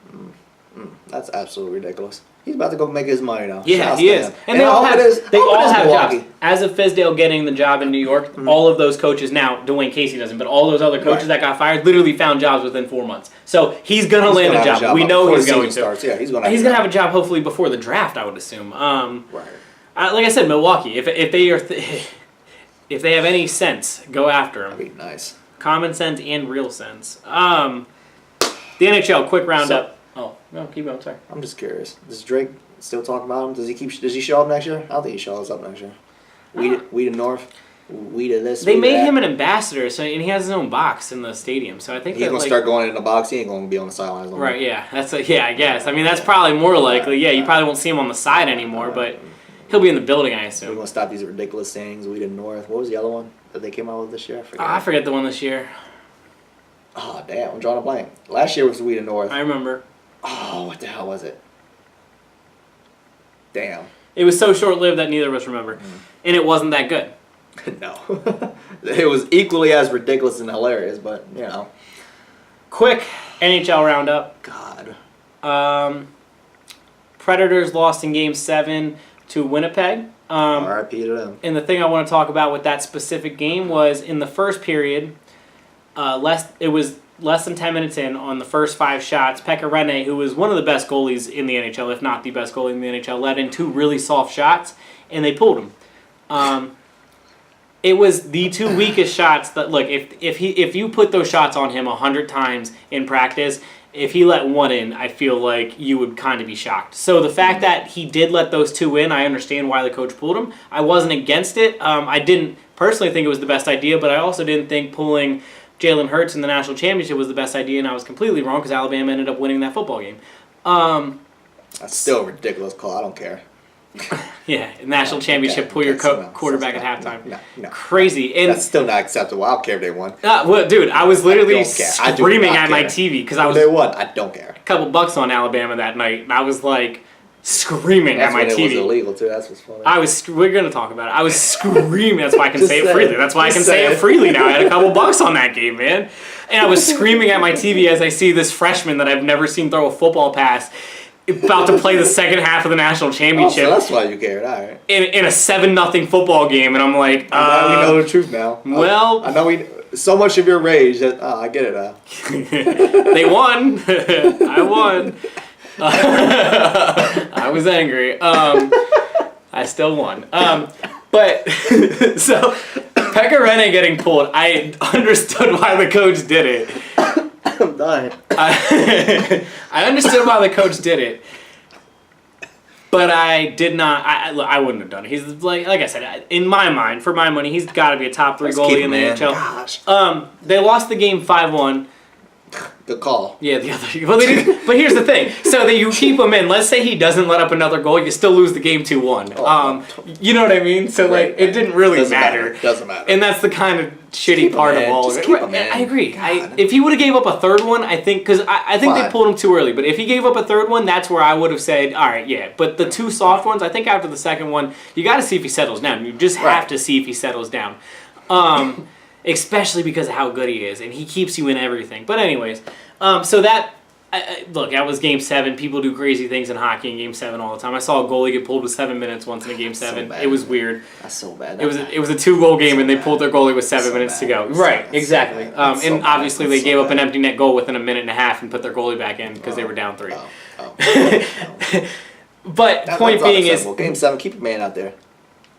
That's absolutely ridiculous. He's about to go make his money now. Yeah, he is. And they all have jobs. As of Fizdale getting the job in New York, all of those coaches now, Dwane Casey doesn't, but all those other coaches that got fired literally found jobs within 4 months. So he's going to land a job. We know he's going to. Yeah, he's going to have a job hopefully before the draft, I would assume. Like I said, Milwaukee, if they have any sense, go after him. That'd be nice. Common sense and real sense. The NHL, quick roundup. No, keep going, sorry. I'm just curious. Does Drake Still talking about him? Does he show up next year? I don't think he shows up next year. We to North. We to this. They we made that. him an ambassador, and he has his own box in the stadium. So I think He's gonna start going in the box. He ain't gonna be on the sidelines. Right? Yeah, I guess. I mean, that's probably more likely. Yeah, you probably won't see him on the side anymore, but he'll be in the building, I We're assume. gonna stop these ridiculous sayings. We to North. What was the other one that they came out with this year? I forget the one this year. Oh damn! I'm drawing a blank. Last year was We to North. I remember. Oh, what the hell was it? Damn. It was so short-lived that neither of us remember, and it wasn't that good. No. It was equally as ridiculous and hilarious, but, you know. Quick NHL roundup. God. Predators lost in Game 7 to Winnipeg. R.I.P. to them. And the thing I want to talk about with that specific game was in the first period, it was less than 10 minutes in on the first 5 shots. Pekka Rinne, who was one of the best goalies in the NHL, if not the best goalie in the NHL, let in 2 really soft shots, and they pulled him. It was the 2 weakest shots that, look, if you put those shots on him 100 times in practice, if he let 1 in, I feel like you would kind of be shocked. So the fact that he did let those 2 in, I understand why the coach pulled him. I wasn't against it. I didn't personally think it was the best idea, but I also didn't think pulling Jalen Hurts in the national championship was the best idea, and I was completely wrong because Alabama ended up winning that football game. That's still a ridiculous call. I don't care. Yeah, national championship, pull your quarterback at halftime. No. Crazy. And that's still not acceptable. I don't care if they won. Well, dude, I was literally I screaming at my TV because I was they won. I don't care. a couple bucks on Alabama that night, and I was like screaming at my That's TV. when it was illegal too. That's what's funny. We're gonna talk about it. I was screaming. That's why I can Just say say it freely. it. That's why I Just can say say it it. freely now. I had a couple bucks on that game, man, and I was screaming at my TV as I see this freshman that I've never seen throw a football pass about to play the second half of the national championship. So that's why you cared. All right. In a 7-0 football game, and I'm like, Now we know the truth now. Well, I know so much of your rage that I get it now. they won. I won. I was angry. I still won. But so Pekka Rinne getting pulled, I understood why the coach did it. I'm dying. I understood why the coach did it, but I did not. I wouldn't have done it. He's like I said, in my mind, for my money, he's got to be a top 3 goalie in the NHL. Gosh. They lost the game 5-1. Good call. Yeah, the other. Well, they did, but here's the thing. So that you keep him in. Let's say he doesn't let up another goal, you still lose the game 2-1. You know what I mean? So like, it didn't really matter. Doesn't matter. And that's the kind of shitty part of all of it. Keep him in. I agree. God. If he would have gave up a third one, I think because I think they Fine. pulled him too early. But if he gave up a third one, that's where I would have said, all right, yeah. But the 2 soft ones, I think after the second one, you got to see if he settles down. You just have to see if he settles down. Especially because of how good he is, and he keeps you in everything. But anyways, so that look, that was Game 7. People do crazy things in hockey in Game 7 all the time. I saw a goalie get pulled with 7 minutes once in a Game 7. bad. It was weird. That's so bad. It was a 2-goal game, and they pulled their goalie with 7 So minutes to bad. go. So Right, bad. exactly. So bad. So And bad. obviously That's they so gave up an bad. empty net goal within a minute and a half and put their goalie back in because they were down 3. But point being is Game 7. Keep your man out there.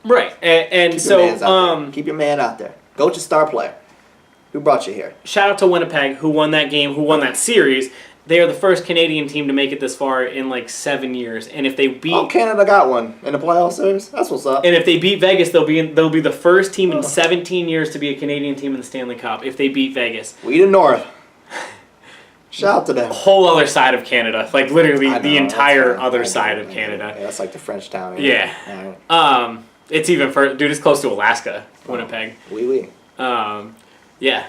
right, and Keep your mans out so there. Keep your man out there. Go with your star player. Who brought you here? shout out to Winnipeg, who won that game, who won that series. They are the first Canadian team to make it this far in like 7 years, and if they beat Canada got one in the playoff series. That's what's up. and if they beat Vegas, they'll be the first team in 17 years to be a Canadian team in the Stanley Cup. If they beat Vegas, We the North. Shout out to them. whole other side of Canada, like literally I the know, entire that's other right. side of Canada. Yeah, that's like the French town. Yeah. All right. It's even further, dude. It's close to Alaska, Winnipeg. Oui. Yeah.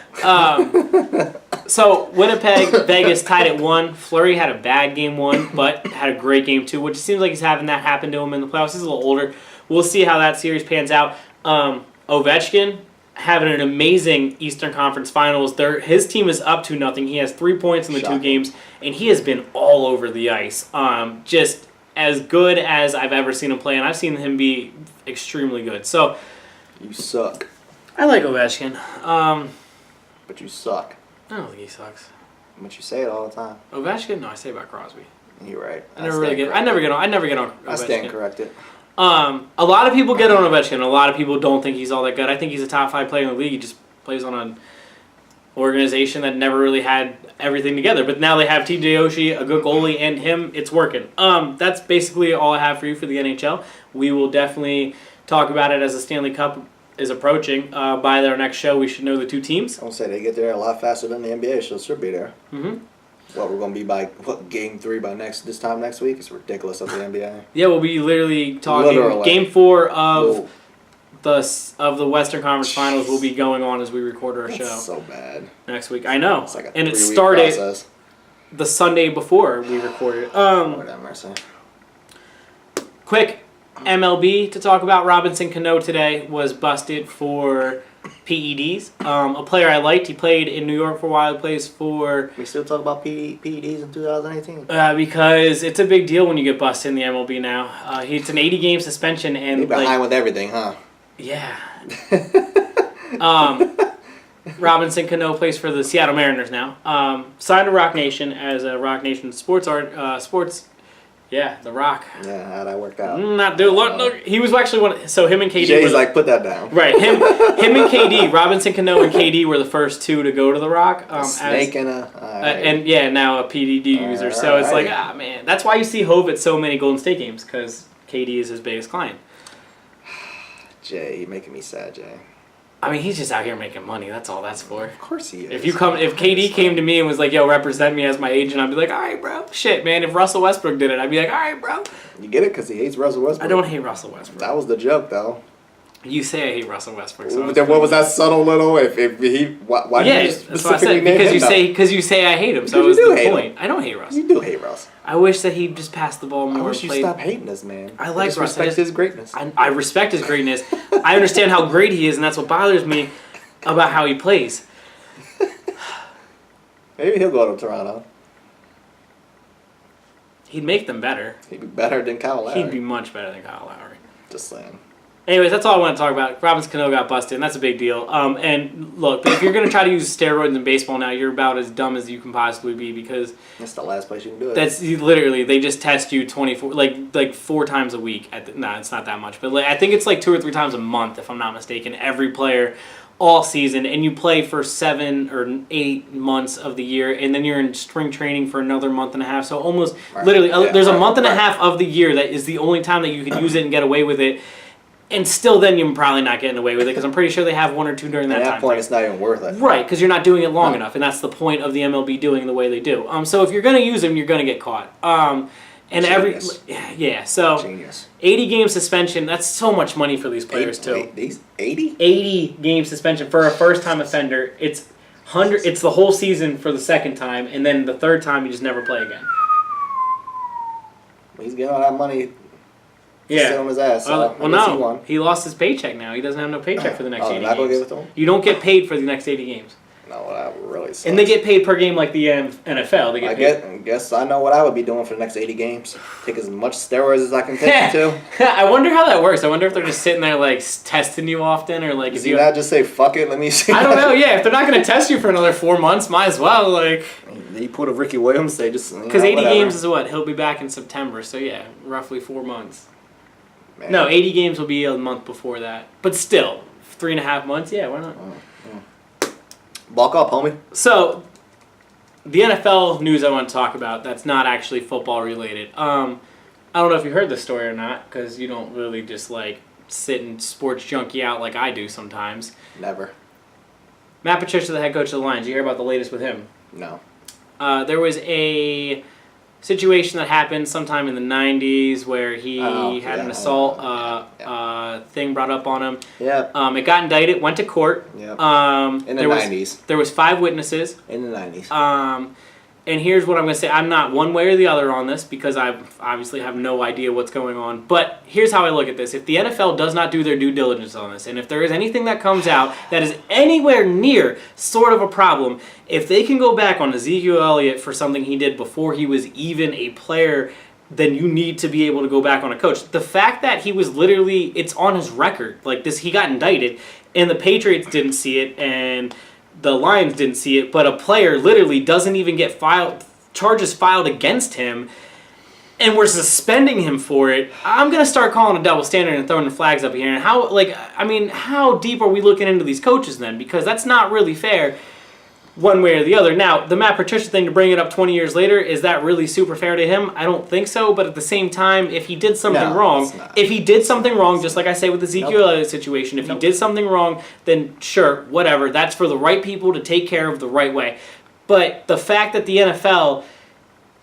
So Winnipeg, Vegas tied at 1. Fleury had a bad game 1, but had a great game 2, which seems like he's having that happen to him in the playoffs. He's a little older. We'll see how that series pans out. Ovechkin having an amazing Eastern Conference Finals. His team is up 2-0. He has 3 points in the 2 Shocking. games, and he has been all over the ice. Just as good as I've ever seen him play, and I've seen him be extremely good. So You suck. I like Ovechkin. But you suck. I don't think he sucks. But you say it all the time. Ovechkin? No, I say about Crosby. You're right. I never get on I stand Ovechkin. corrected. A lot of people get on Ovechkin. A lot of people don't think he's all that good. I think he's a top 5 player in the league. He just plays on organization that never really had everything together. But now they have TJ Oshie, a good goalie, and him. It's working. That's basically all I have for you for the NHL. We will definitely talk about it as the Stanley Cup is approaching. By our next show, we should know the two teams. I'll say they get there a lot faster than the NBA, so it should be there. Mm-hmm. What, we're going to be by, game 3 by this time next week? It's ridiculous of the NBA. Yeah, we'll be literally talking Game 4 of the Western Conference Finals will be going on as we record our show. So bad. Next week. I know. It's like a and it 3-week started process. the Sunday before we recorded. Lord have mercy. Quick MLB to talk about. Robinson Cano today was busted for PEDs. A player I liked. He played in New York for a while. He plays for... We still talk about PEDs in 2018? Because it's a big deal when you get busted in the MLB now. It's an 80-game suspension. And You're behind with everything, huh? Yeah. Robinson Cano plays for the Seattle Mariners now. Signed to Rock Nation as a Rock Nation sports. Yeah, The Rock. Yeah, how'd that work out? Not do look. He was actually one. So him and KD. Jay's like, put that down. Right. Him and KD. Robinson Cano and KD were the first two to go to The Rock. Snake and now a PDD user. So it's like, man. That's why you see Hove at so many Golden State games, because KD is his biggest client. Jay, you're making me sad, Jay. I mean, he's just out here making money. That's all that's for. Of course he is. If KD came to me and was like, "Yo, represent me as my agent," I'd be like, "All right, bro." Shit, man. If Russell Westbrook did it, I'd be like, "All right, bro." You get it because he hates Russell Westbrook. I don't hate Russell Westbrook. That was the joke, though. You say I hate Russell Westbrook. So then what was that subtle little? If he why did you specifically name him? Because you say I hate him. So it was the point. I don't hate Russ. You do hate Russ. I wish that he'd just pass the ball more. I wish you stop hating this man. I like Russ. Respect his greatness. I respect his greatness. I understand how great he is, and that's what bothers me about how he plays. Maybe he'll go to Toronto. He'd make them better. He'd be better than Kyle Lowry. He'd be much better than Kyle Lowry. Just saying. Anyways, that's all I want to talk about. Robinson Cano got busted, and that's a big deal. And look, if you're going to try to use steroids in baseball now, you're about as dumb as you can possibly be, because that's the last place you can do it. That's literally, they just test you 24, like 4 times a week. No, it's not that much, but I think it's like 2 or 3 times a month, if I'm not mistaken. Every player, all season, and you play for 7 or 8 months of the year, and then you're in spring training for another month and a half. So almost literally, there's a month and a half of the year that is the only time that you can use it and get away with it. And still then you're probably not getting away with it, because I'm pretty sure they have 1 or 2 during that time. At that point, it's not even worth it. Right, because you're not doing it long enough, and that's the point of the MLB doing the way they do. So if you're going to use them, you're going to get caught. And Genius. So Genius. 80-game suspension, that's so much money for these players, too. These 80? 80-game suspension for a first-time offender. It's the whole season for the second time, and then the third time you just never play again. He's getting all that money. Yeah. Sit on his ass. No. He lost his paycheck now. He doesn't have no paycheck for the next 80 not gonna games. give it to him? You don't get paid for the next 80 games. No, that really sucks. And they get paid per game like the NFL. They get paid. I guess I know what I would be doing for the next 80 games. Take as much steroids as I can take to. I wonder how that works. I wonder if they're just sitting there like testing you often, or like Does he not just say fuck it? Let me see. I don't know. Yeah, if they're not going to test you for another 4 months, might as well. Like, he put a Ricky Williams. They just because 80 games is what he'll be back in September. So yeah, roughly 4 months. Man. No, 80 games will be a month before that. But still, 3.5 months. Yeah, why not? Bulk up, homie. So, the NFL news I want to talk about that's not actually football related. I don't know if you heard this story or not, because you don't really just like sit and sports junkie out like I do sometimes. Never. Matt Patricia, the head coach of the Lions. You hear about the latest with him? No. There was a situation that happened sometime in the 90s where he had an assault thing brought up on him. Yeah. It got indicted, went to court. Yep. In the 90s. There was 5 witnesses. In the 90s. And here's what I'm going to say. I'm not one way or the other on this, because I obviously have no idea what's going on. But here's how I look at this. If the NFL does not do their due diligence on this, and if there is anything that comes out that is anywhere near sort of a problem, if they can go back on Ezekiel Elliott for something he did before he was even a player, then you need to be able to go back on a coach. The fact that he was literally, it's on his record. Like this, he got indicted, and the Patriots didn't see it, and the Lions didn't see it, but a player literally doesn't even get charges filed against him, and we're suspending him for it. I'm going to start calling a double standard and throwing the flags up here. And how deep are we looking into these coaches then? Because that's not really fair. one way or the other. Now, the Matt Patricia thing, to bring it up 20 years later, is that really super fair to him? I don't think so, but at the same time, if he did something wrong, just like I say with the Ezekiel Elliott situation, if he did something wrong, then sure, whatever. That's for the right people to take care of the right way. But the fact that the NFL,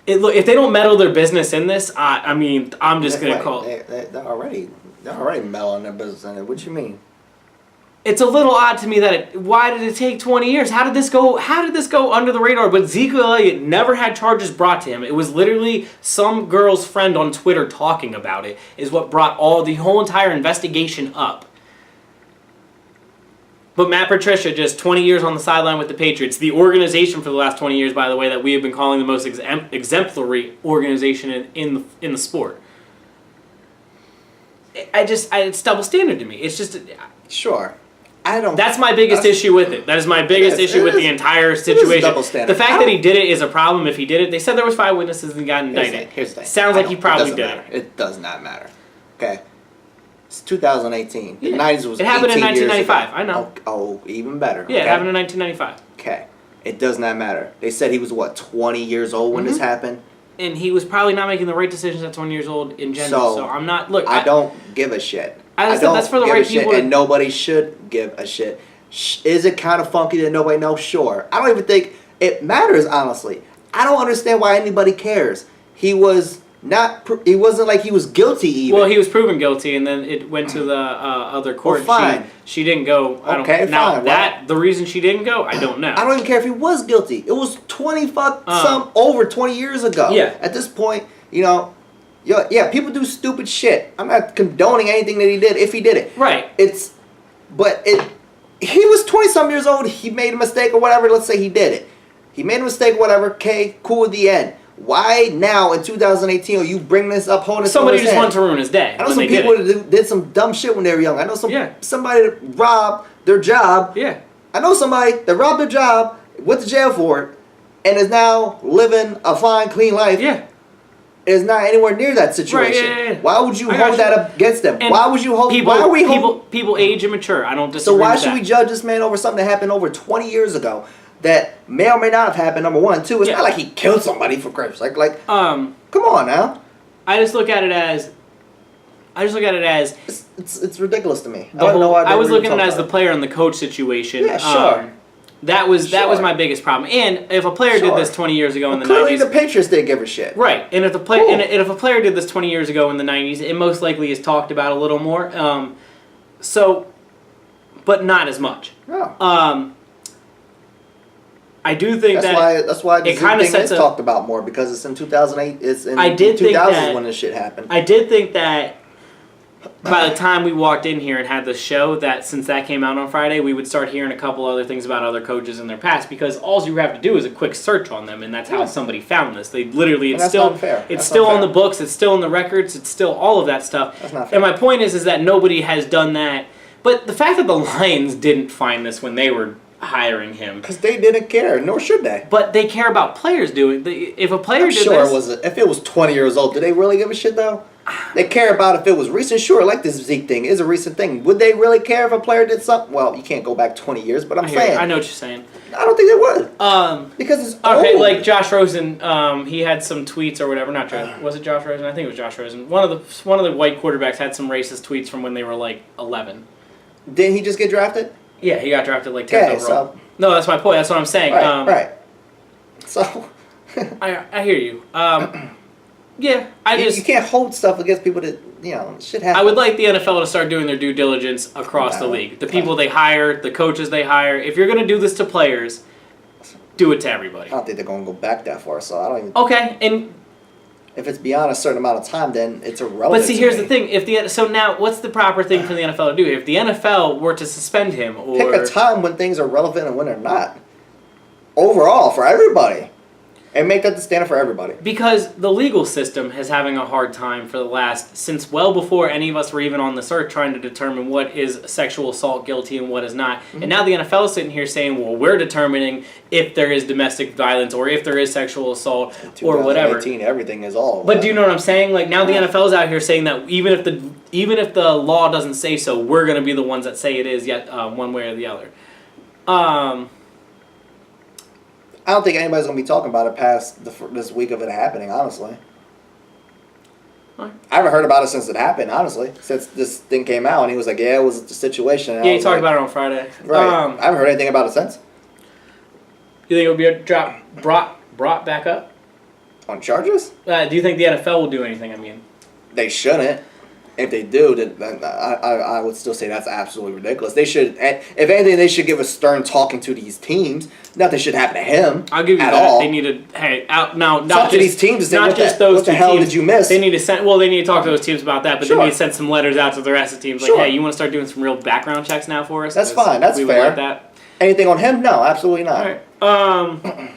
if they don't meddle their business in this, I mean, I'm just going to call it. They're already meddling their business in it. What you mean? It's a little odd to me that why did it take 20 years? How did this go under the radar? But Ezekiel Elliott never had charges brought to him. It was literally some girl's friend on Twitter talking about it is what brought the whole entire investigation up. But Matt Patricia, just 20 years on the sideline with the Patriots, the organization for the last 20 years, by the way, that we have been calling the most exemplary organization in the sport. It's double standard to me. It's just sure. I don't. That's my biggest issue with it. That is my biggest issue with the entire situation. Double standard. The fact that he did it is a problem. If he did it, they said there was 5 witnesses and he got indicted. Here's the thing. Sounds like he probably did it. It does not matter. Okay. It's 2018. The Yeah. 90s was It happened in 18 years 1995. ago. I know. Oh, even better. Yeah, okay? it happened in 1995. Okay. It does not matter. They said he was, 20 years old when this happened? And he was probably not making the right decisions at 20 years old in general. So I'm not. Look, I don't give a shit. I said that's for the right people. And nobody should give a shit. Is it kind of funky that nobody knows? Sure. I don't even think it matters, honestly. I don't understand why anybody cares. He was not. It wasn't like he was guilty even. Well, he was proven guilty, and then it went to the other court. Well, fine. She didn't go. Okay, now fine. the reason she didn't go, I don't know. I don't even care if he was guilty. It was over 20 years ago. Yeah. At this point, yeah, people do stupid shit. I'm not condoning anything that he did if he did it. Right. He was 20-some years old. He made a mistake or whatever. Let's say he did it. He made a mistake or whatever. Okay, cool at the end. Why now in 2018 are you bringing this up, holding Somebody just wanted to ruin his day. I know some people that did some dumb shit when they were young. I know somebody that robbed their job. Yeah. I know somebody that robbed their job, went to jail for it, and is now living a fine, clean life. Yeah. Is not anywhere near that situation. Right, yeah. Why would you hold that up against them? And why would you hold? People, why are we people age and mature. I don't disagree. So why with should that. we judge this man over something that happened over 20 years ago that may or may not have happened? Number one, two. It's not like he killed somebody for Christ's sake. Come on now. I just look at it as. It's ridiculous to me. I don't know why. I was looking at it as the player and the coach situation. Yeah, sure. That was my biggest problem. And if a player did this 20 years ago in the 90s, clearly the Patriots didn't give a shit. Right. And if the if a player did this 20 years ago in the 90s, it most likely is talked about a little more. But not as much. No. I do think that's why the it kind of thing is talked about more because it's in 2008. It's in 2000s when this shit happened. I did think that by the time we walked in here and had the show, that since that came out on Friday, we would start hearing a couple other things about other coaches in their past because all you have to do is a quick search on them, and that's how somebody found this. They literally, it's still unfair. It's still on the books, it's still in the records, it's still all of that stuff. That's not fair. And my point is that nobody has done that. But the fact that the Lions didn't find this when they were hiring him, because they didn't care, nor should they. But they care about players doing. If a player did this, if it was 20 years old, did they really give a shit though? They care about if it was recent. Sure, like this Zeke thing is a recent thing. Would they really care if a player did something? Well, you can't go back 20 years, but I'm saying. I know what you're saying. I don't think they would. Because it's okay. old. Like Josh Rosen, he had some tweets or whatever. Not Josh. Was it Josh Rosen? I think it was Josh Rosen. One of the white quarterbacks had some racist tweets from when they were like 11. Didn't he just get drafted? Yeah, he got drafted like 10th overall. So, no, that's my point. That's what I'm saying. Right. So. I hear you. Yeah, you can't hold stuff against people that shit happens. I would like the NFL to start doing their due diligence across the league. The people they hire, the coaches they hire. If you're going to do this to players, do it to everybody. I don't think they're going to go back that far. So I don't even. Okay, and if it's beyond a certain amount of time, then it's irrelevant. But see, here's the thing: so now, what's the proper thing for the NFL to do? If the NFL were to suspend him, or pick a time when things are relevant and when they're not. Overall, for everybody. And make that the standard for everybody. Because the legal system is having a hard time since well before any of us were even on this earth trying to determine what is sexual assault guilty and what is not. Mm-hmm. And now the NFL is sitting here saying, well, we're determining if there is domestic violence or if there is sexual assault or whatever. 2018, everything is all. But do you know what I'm saying? Like now the NFL is out here saying that even if the law doesn't say so, we're going to be the ones that say it is yet one way or the other. I don't think anybody's going to be talking about it past this week of it happening, honestly. Right. I haven't heard about it since it happened, honestly. Since this thing came out, and he was like, yeah, it was the situation. Yeah, he talked about it on Friday. Right. I haven't heard anything about it since. You think it would be brought back up? On charges? Do you think the NFL will do anything? I mean, They shouldn't. If they do, then I would still say that's absolutely ridiculous. They should, if anything, they should give a stern talking to these teams. Nothing should happen to him. I'll give you at that. all. They need to not Talk just to these teams and say, not what just the, those what the two hell teams. did you miss? They need to send. Well, they need to talk to those teams about that, but Sure. they need to send some letters out to the rest of the teams, like, Sure. hey, you want to start doing some real background checks now for us? That's 'Cause fine. That's we would fair. like that. Anything on him? No, absolutely not. All right.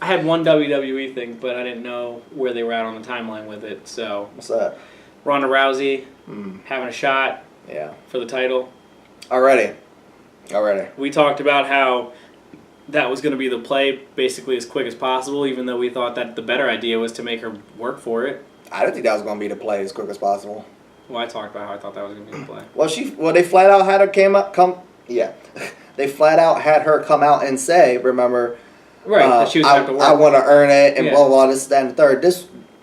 I had one WWE thing, but I didn't know where they were at on the timeline with it. So What's that? Ronda Rousey having a shot Yeah. for the title. Already. We talked about how that was going to be the play basically as quick as possible, even though we thought that the better idea was to make her work for it. I didn't think that was going to be the play as quick as possible. Well, I talked about how I thought that was going to be the play. Well, they flat out had her they flat out had her come out and say, remember, Right, that she was going to have to work. I want to earn it, and Yeah. blah, blah, this, that, and the third.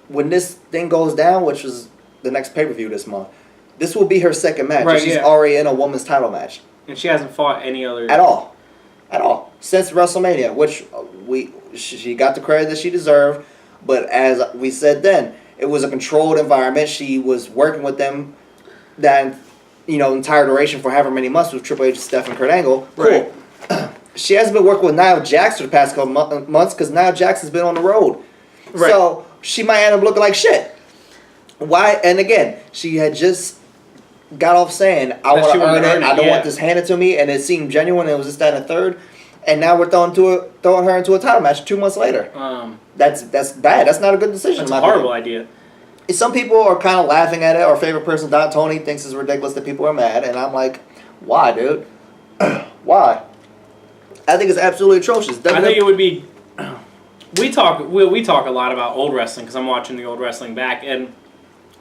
When this thing goes down, which was the next pay-per-view this month, this will be her second match. Right, and she's yeah. already in a women's title match. And she hasn't fought any other... At all. Since WrestleMania, which she got the credit that she deserved, but as we said then, it was a controlled environment. She was working with them that, entire duration for however many months with Triple H, Steph, and Kurt Angle. Cool. Right. She hasn't been working with Nia Jax for the past couple months because Nia Jax has been on the road. Right. So she might end up looking like shit. Why? And again, she had just got off saying, I want to earn it. I don't want this handed to me. And it seemed genuine. It was just that and a third. And now we're throwing her into a title match 2 months later. That's bad. That's not a good decision. That's a horrible idea. Some people are kind of laughing at it. Our favorite person, Don Tony, thinks it's ridiculous that people are mad. And I'm like, why, dude? Why? I think it's absolutely atrocious. I think it would be... We talk a lot about old wrestling because I'm watching the old wrestling back, and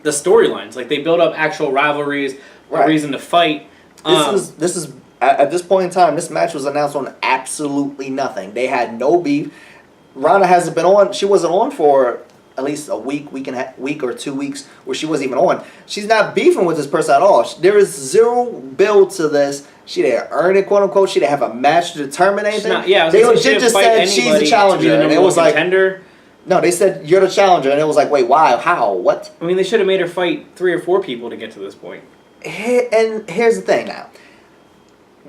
the storylines. Like, they build up actual rivalries, a reason to fight. This is at this point in time, this match was announced on absolutely nothing. They had no beef. Ronda hasn't been on. She wasn't on for at least a week or 2 weeks where she wasn't even on. She's not beefing with this person at all. There is zero build to this. She didn't earn it, quote unquote. She didn't have a match to determine anything. They legit just said she's the challenger, and it was like, contender. no, they said you're the challenger, and it was like, wait, why, how, what? I mean, they should have made her fight 3 or 4 people to get to this point. And here's the thing now.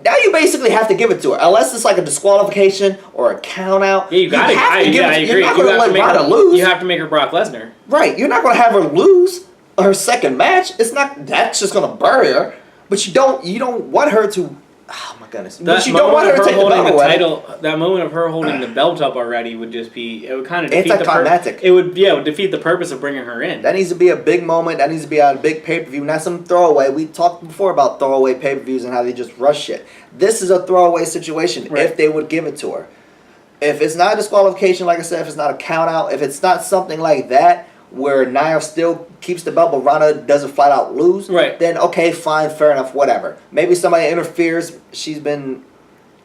Now you basically have to give it to her, unless it's like a disqualification or a count out. Yeah, you got to. I agree. You're not going to let Ronda lose. You have to make her Brock Lesnar. Right. You're not going to have her lose her second match. It's not. That's just going to bury her. But you don't want her to. Oh my goodness. But you don't want her to take the belt away. That moment of her holding the belt up already would just be. It would kind of defeat anticlimactic. It would defeat the purpose of bringing her in. That needs to be a big moment. That needs to be on a big pay-per-view, not some throwaway. We talked before about throwaway pay-per-views and how they just rush shit. This is a throwaway situation if they would give it to her. If it's not a disqualification, like I said, if it's not a count out, if it's not something like that where Nia still keeps the belt but Ronda doesn't flat out lose, then okay, fine, fair enough, whatever. Maybe somebody interferes. She's been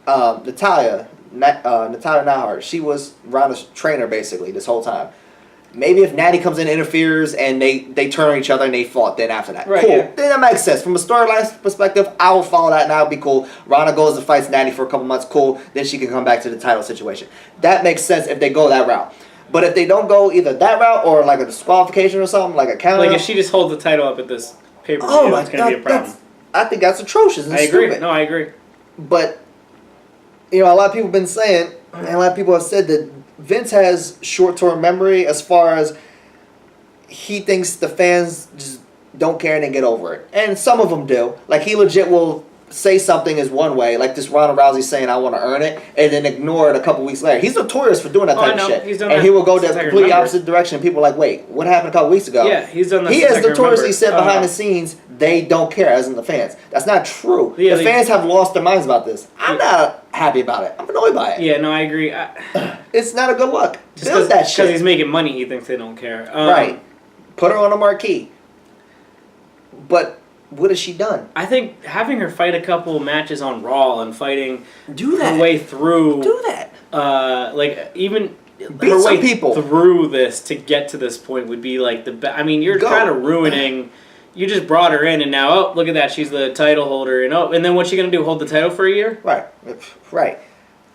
Natalia Neihart. She was Ronda's trainer basically this whole time. Maybe if Natty comes in and interferes and they turn on each other and they fought, then after that. Cool. Yeah. Then that makes sense. From a storyline perspective, I will follow that and that would be cool. Ronda goes and fights Natty for a couple months, cool. Then she can come back to the title situation. That makes sense if they go that route. But if they don't go either that route or like a disqualification or something, like a counter. Like if she just holds the title up at this pay-per-view, it's going to be a problem. I think that's atrocious and agree. stupid. No, I agree. But, a lot of people have been saying, and a lot of people have said that Vince has short-term memory as far as he thinks the fans just don't care and they get over it. And some of them do. Like, he legit will say something is one way, like this Ronda Rousey saying, I want to earn it, and then ignore it a couple weeks later. He's notorious for doing that type of shit. And he will go the completely opposite direction. People are like, wait, what happened a couple weeks ago? Yeah, he's done that. He has notoriously said behind the scenes, they don't care, as in the fans. That's not true. Yeah, the fans have lost their minds about this. I'm not happy about it. I'm annoyed by it. Yeah, no, I agree. It's not a good look. Build that shit. Because he's making money, he thinks they don't care. Right. Put her on a marquee. But what has she done? I think having her fight a couple matches on Raw and fighting Do that. her way through, Do that. even Beat her some way people. through this to get to this point would be like the best. I mean, you're Go. kind of ruining. You just brought her in, and now, oh, look at that, she's the title holder, and then what's she gonna do? Hold the title for a year? Right.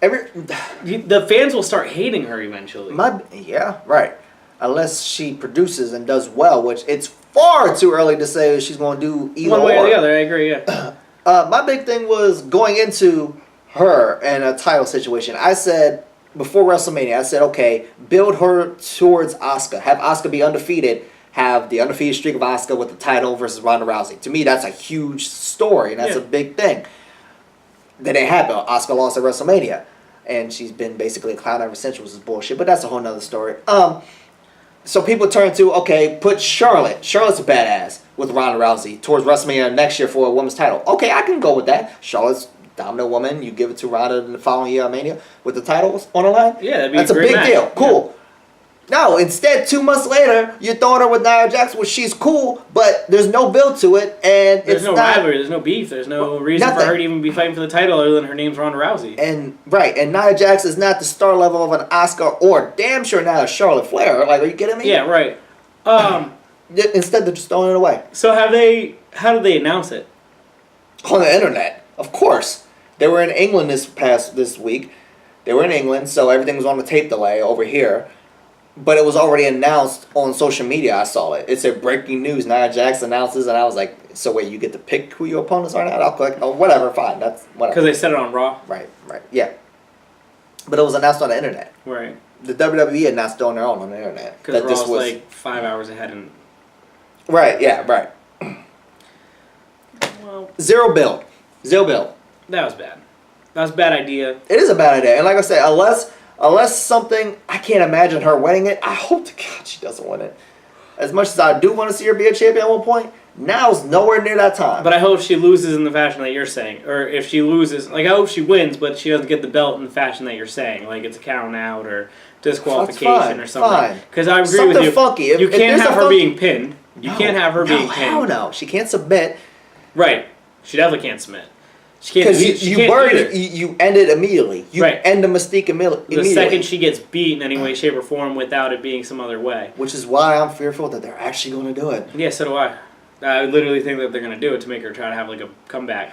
The fans will start hating her eventually. Right. Unless she produces and does well, which it's far too early to say she's going to do either One way or the other, I agree. Yeah. My big thing was going into her in a title situation. I said before WrestleMania, I said, okay, build her towards Asuka. Have Asuka be undefeated. Have the undefeated streak of Asuka with the title versus Ronda Rousey. To me, that's a huge story, and that's a big thing. That ain't happened. Asuka lost at WrestleMania, and she's been basically a clown ever since, which is bullshit, but that's a whole nother story. So people turn to, okay, put Charlotte. Charlotte's a badass with Ronda Rousey towards WrestleMania next year for a women's title. Okay, I can go with that. Charlotte's a dominant woman. You give it to Ronda in the following year at Mania with the titles on the line. Yeah, that'd be that's a great big match. deal. Cool. No, instead, 2 months later, you're throwing her with Nia Jax, which she's cool, but there's no build to it, and There's it's no not, rivalry. There's no beef. There's no reason nothing. for her to even be fighting for the title other than her name's Ronda Rousey. And Nia Jax is not the star level of an Asuka or damn sure not a Charlotte Flair. Like, are you kidding me? Yeah, right. Instead, they're just throwing it away. So how did they announce it? On the internet, of course. They were in England this week. They were in England, so everything was on the tape delay over here. But it was already announced on social media. I saw it. It said breaking news. Nia Jax announces, and I was like, "So wait, you get to pick who your opponents are now?" I'll click. Oh, whatever, fine. That's whatever. Because they said it on Raw. Right, yeah. But it was announced on the internet. Right. The WWE announced on their own on the internet Because Raw's like 5 hours ahead. And Right. Yeah. Right. well, Zero build. that was bad. That was a bad idea. It is a bad idea, and like I said, unless something, I can't imagine her winning it. I hope to God she doesn't win it. As much as I do want to see her be a champion at one point, now's nowhere near that time. But I hope she loses in the fashion that you're saying. Or if she loses, like I hope she wins, but she doesn't get the belt in the fashion that you're saying. Like it's a count out or disqualification or something. Because I agree something with you. funky. You can't have her being pinned. You can't have her being pinned. Hell no. She can't submit. Right. She definitely can't submit. She can't. Because you end it immediately. You end the mystique immediately. The second she gets beat in any way, shape, or form without it being some other way. Which is why I'm fearful that they're actually going to do it. Yeah, so do I. I literally think that they're going to do it to make her try to have like a comeback.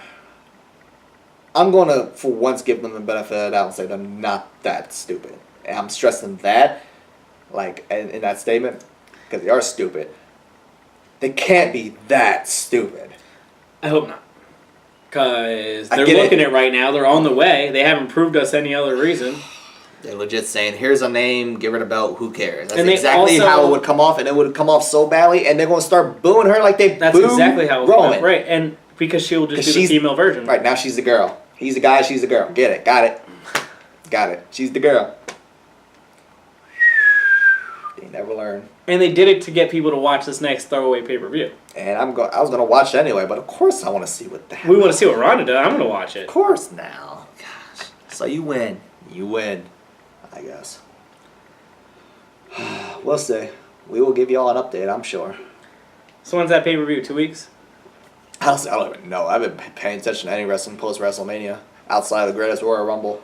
I'm going to, for once, give them the benefit of the doubt and say they're not that stupid. And I'm stressing that, like, in that statement, because they are stupid. They can't be that stupid. I hope not. Because they're looking at it right now. They're on the way. They haven't proved us any other reason. They're legit saying, here's a name, give her the belt, who cares? That's And exactly how it would come off, and it would come off so badly, and they're going to start booing her like they That's boo exactly how it Roman. would right, and because she'll just do the female version. Right, now she's the girl. He's the guy, she's the girl. Get it, got it. She's the girl. They never learn. And they did it to get people to watch this next throwaway pay-per-view. And I was going to watch it anyway, but of course I want to see what the hell. We want to see what Ronda does. I'm going to watch it. Of course now. Gosh. So you win. I guess. We'll see. We will give you all an update, I'm sure. So when's that pay-per-view? 2 weeks? Honestly, I don't even know. I've been paying attention to any wrestling post-WrestleMania outside of the Greatest Royal Rumble.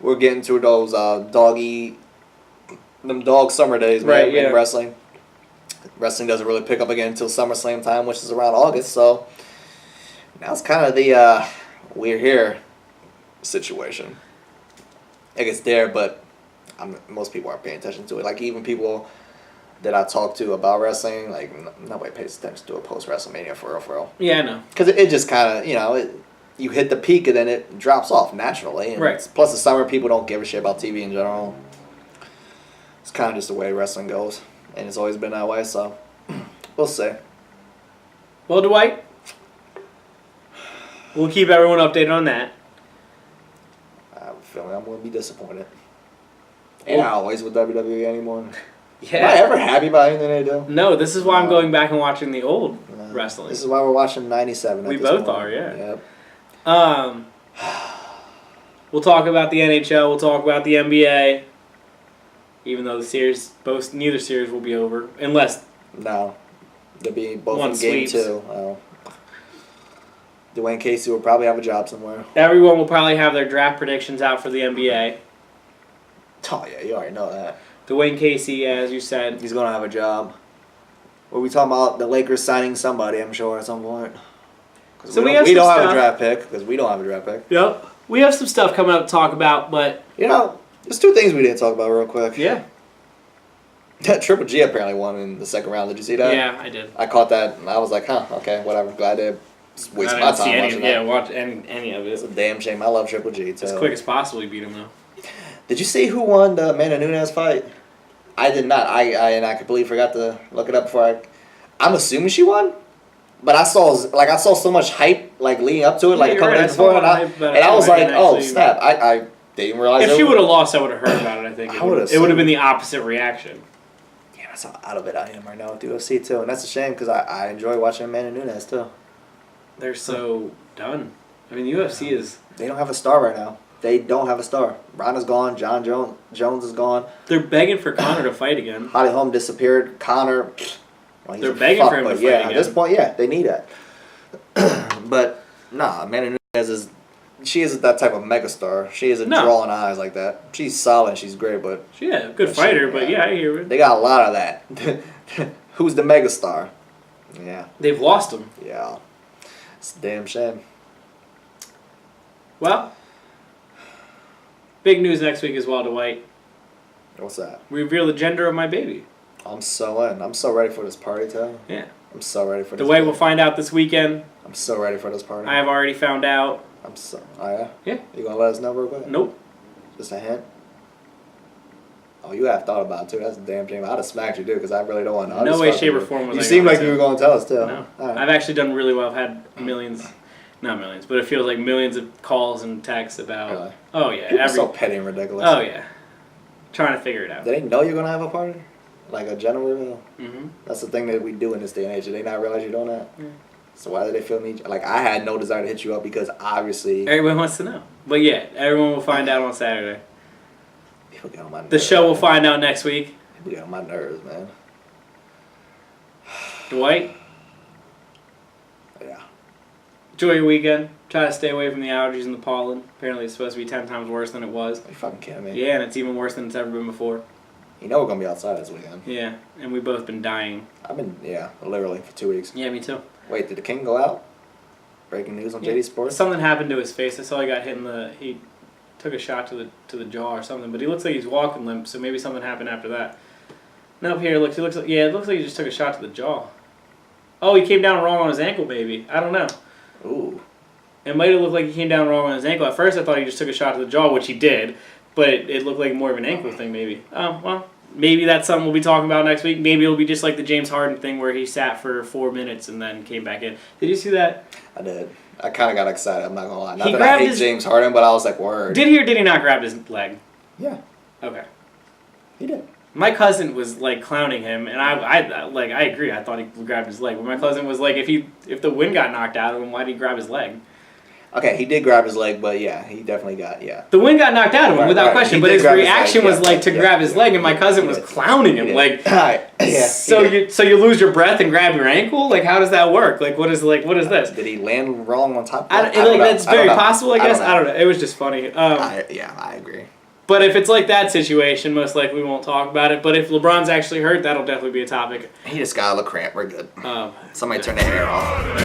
We're getting to those dog summer days, man, in wrestling. Wrestling doesn't really pick up again until SummerSlam time, which is around August, so now it's kind of the we're here situation. It gets there, but most people aren't paying attention to it. Like, even people that I talk to about wrestling, like, nobody pays attention to it post-WrestleMania for real. Yeah, I know. Because it just kind of, you hit the peak and then it drops off naturally. And right. Plus, the summer, people don't give a shit about TV in general. It's kind of just the way wrestling goes. And it's always been that way, so we'll see. Well, Dwight, we'll keep everyone updated on that. I have a feeling I'm going to be disappointed. And I always with WWE anymore. Yeah. Am I ever happy about anything they do? No, this is why I'm going back and watching the old wrestling. This is why we're watching 97 We at this both point. are, yeah. Yep. We'll talk about the NHL. We'll talk about the NBA. Even though the series, neither series will be over, unless No. They'll be both one in game sweeps. 2. Oh. Dwane Casey will probably have a job somewhere. Everyone will probably have their draft predictions out for the NBA. Oh, yeah, you already know that. Dwane Casey, as you said. He's going to have a job. Were we talking about the Lakers signing somebody, I'm sure, at some point? So we don't have a draft pick, because we don't have a draft pick. Yep. We have some stuff coming up to talk about, but... You know, there's two things we didn't talk about real quick. Yeah. Triple G apparently won in the second round. Did you see that? Yeah, I did. I caught that, and I was like, huh, okay, whatever. Glad to waste my time watching that. Yeah, watch any of it. It's a damn shame. I love Triple G, too. As quick as possible, you beat him, though. Did you see who won the Amanda Nunes fight? I did not. I completely forgot to look it up before I'm assuming she won, but I saw so much hype leading up to it, a couple days before, and I was like, oh snap! I didn't realize. If she would have lost, I would have heard about it. I think it would have been the opposite reaction. Yeah, that's how out of it I am right now with the UFC too, and that's a shame because I enjoy watching Amanda Nunes too. They're so done. I mean, the UFC is. They don't have a star right now. They don't have a star. Ronda's gone. John Jones is gone. They're begging for Conor to fight again. Holly Holm disappeared. Conor. Well, they're begging for him to fight again. At this point, yeah, they need that. But nah, Amanda Nunes she isn't that type of megastar. She isn't drawing eyes like that. She's solid. She's great, but good fighter. But yeah, I hear it. They got a lot of that. Who's the megastar? Yeah, they've lost him. Yeah, it's a damn shame. Well, big news next week as well, Dwight. What's that? Reveal the gender of my baby. I'm so in. I'm so ready for this party, too. Yeah. I'm so ready for this. Dwight will find out this weekend. I'm so ready for this party. I have already found out. Oh, yeah? Yeah. You gonna let us know real quick? Nope. Just a hint? Oh, you have thought about it, too. That's a damn shame. I'd have smacked you, dude, because I really don't want to. No way, shape, or form was you I seem going like you were going to tell us, too. No. Right. I've actually done really well. I've had millions. Not millions, but it feels like millions of calls and texts about. Really? Oh yeah, People are so petty and ridiculous. Oh yeah, trying to figure it out. Do they know you're gonna have a party? Like a general reveal? Mm-hmm. That's the thing that we do in this day and age. Do they not realize you're doing that? Yeah. So why do they feel need? Like I had no desire to hit you up because obviously everyone wants to know. But yeah, everyone will find out on Saturday. People get on my nerves. The show will find out next week. People get on my nerves, man. Dwight, yeah. enjoy your weekend. Try to stay away from the allergies and the pollen. Apparently it's supposed to be 10 times worse than it was. Are you fucking kidding me? Yeah, and it's even worse than it's ever been before. You know we're gonna be outside this weekend. Yeah, and we've both been dying. I've been, literally for 2 weeks. Yeah, me too. Wait, did the King go out? Breaking news on JD Sports. Something happened to his face. I saw he got hit in the. He took a shot to the jaw or something. But he looks like he's walking limp. So maybe something happened after that. Nope. Here, look. It looks like it looks like he just took a shot to the jaw. Oh, he came down wrong on his ankle. Maybe I don't know. Ooh. It might have looked like he came down wrong on his ankle. At first, I thought he just took a shot to the jaw, which he did. But it looked like more of an ankle thing, maybe. Oh well. Maybe that's something we'll be talking about next week. Maybe it'll be just like the James Harden thing where he sat for 4 minutes and then came back in. Did you see that? I did. I kind of got excited. I'm not gonna lie. Not He that I grabbed hate his- James Harden, but I was like, word. Did he or did he not grab his leg? Yeah, Okay. he did. My cousin was like clowning him, and I agree. I thought he grabbed his leg. But my cousin was like, if the wind got knocked out of him, why did he grab his leg? Okay, he did grab his leg, but yeah, he definitely got The wind got knocked out of him without question, He but did his grab his reaction leg, was like to grab his leg, and my cousin was clowning him like. yeah. So you lose your breath and grab your ankle? Like how does that work? Like what is this? Did he land wrong on top? I don't know. That's very possible. I guess I don't know. It was just funny. I agree. But if it's like that situation, most likely we won't talk about it. But if LeBron's actually hurt, that'll definitely be a topic. He just got a little cramp. We're good. Somebody turn the hair off.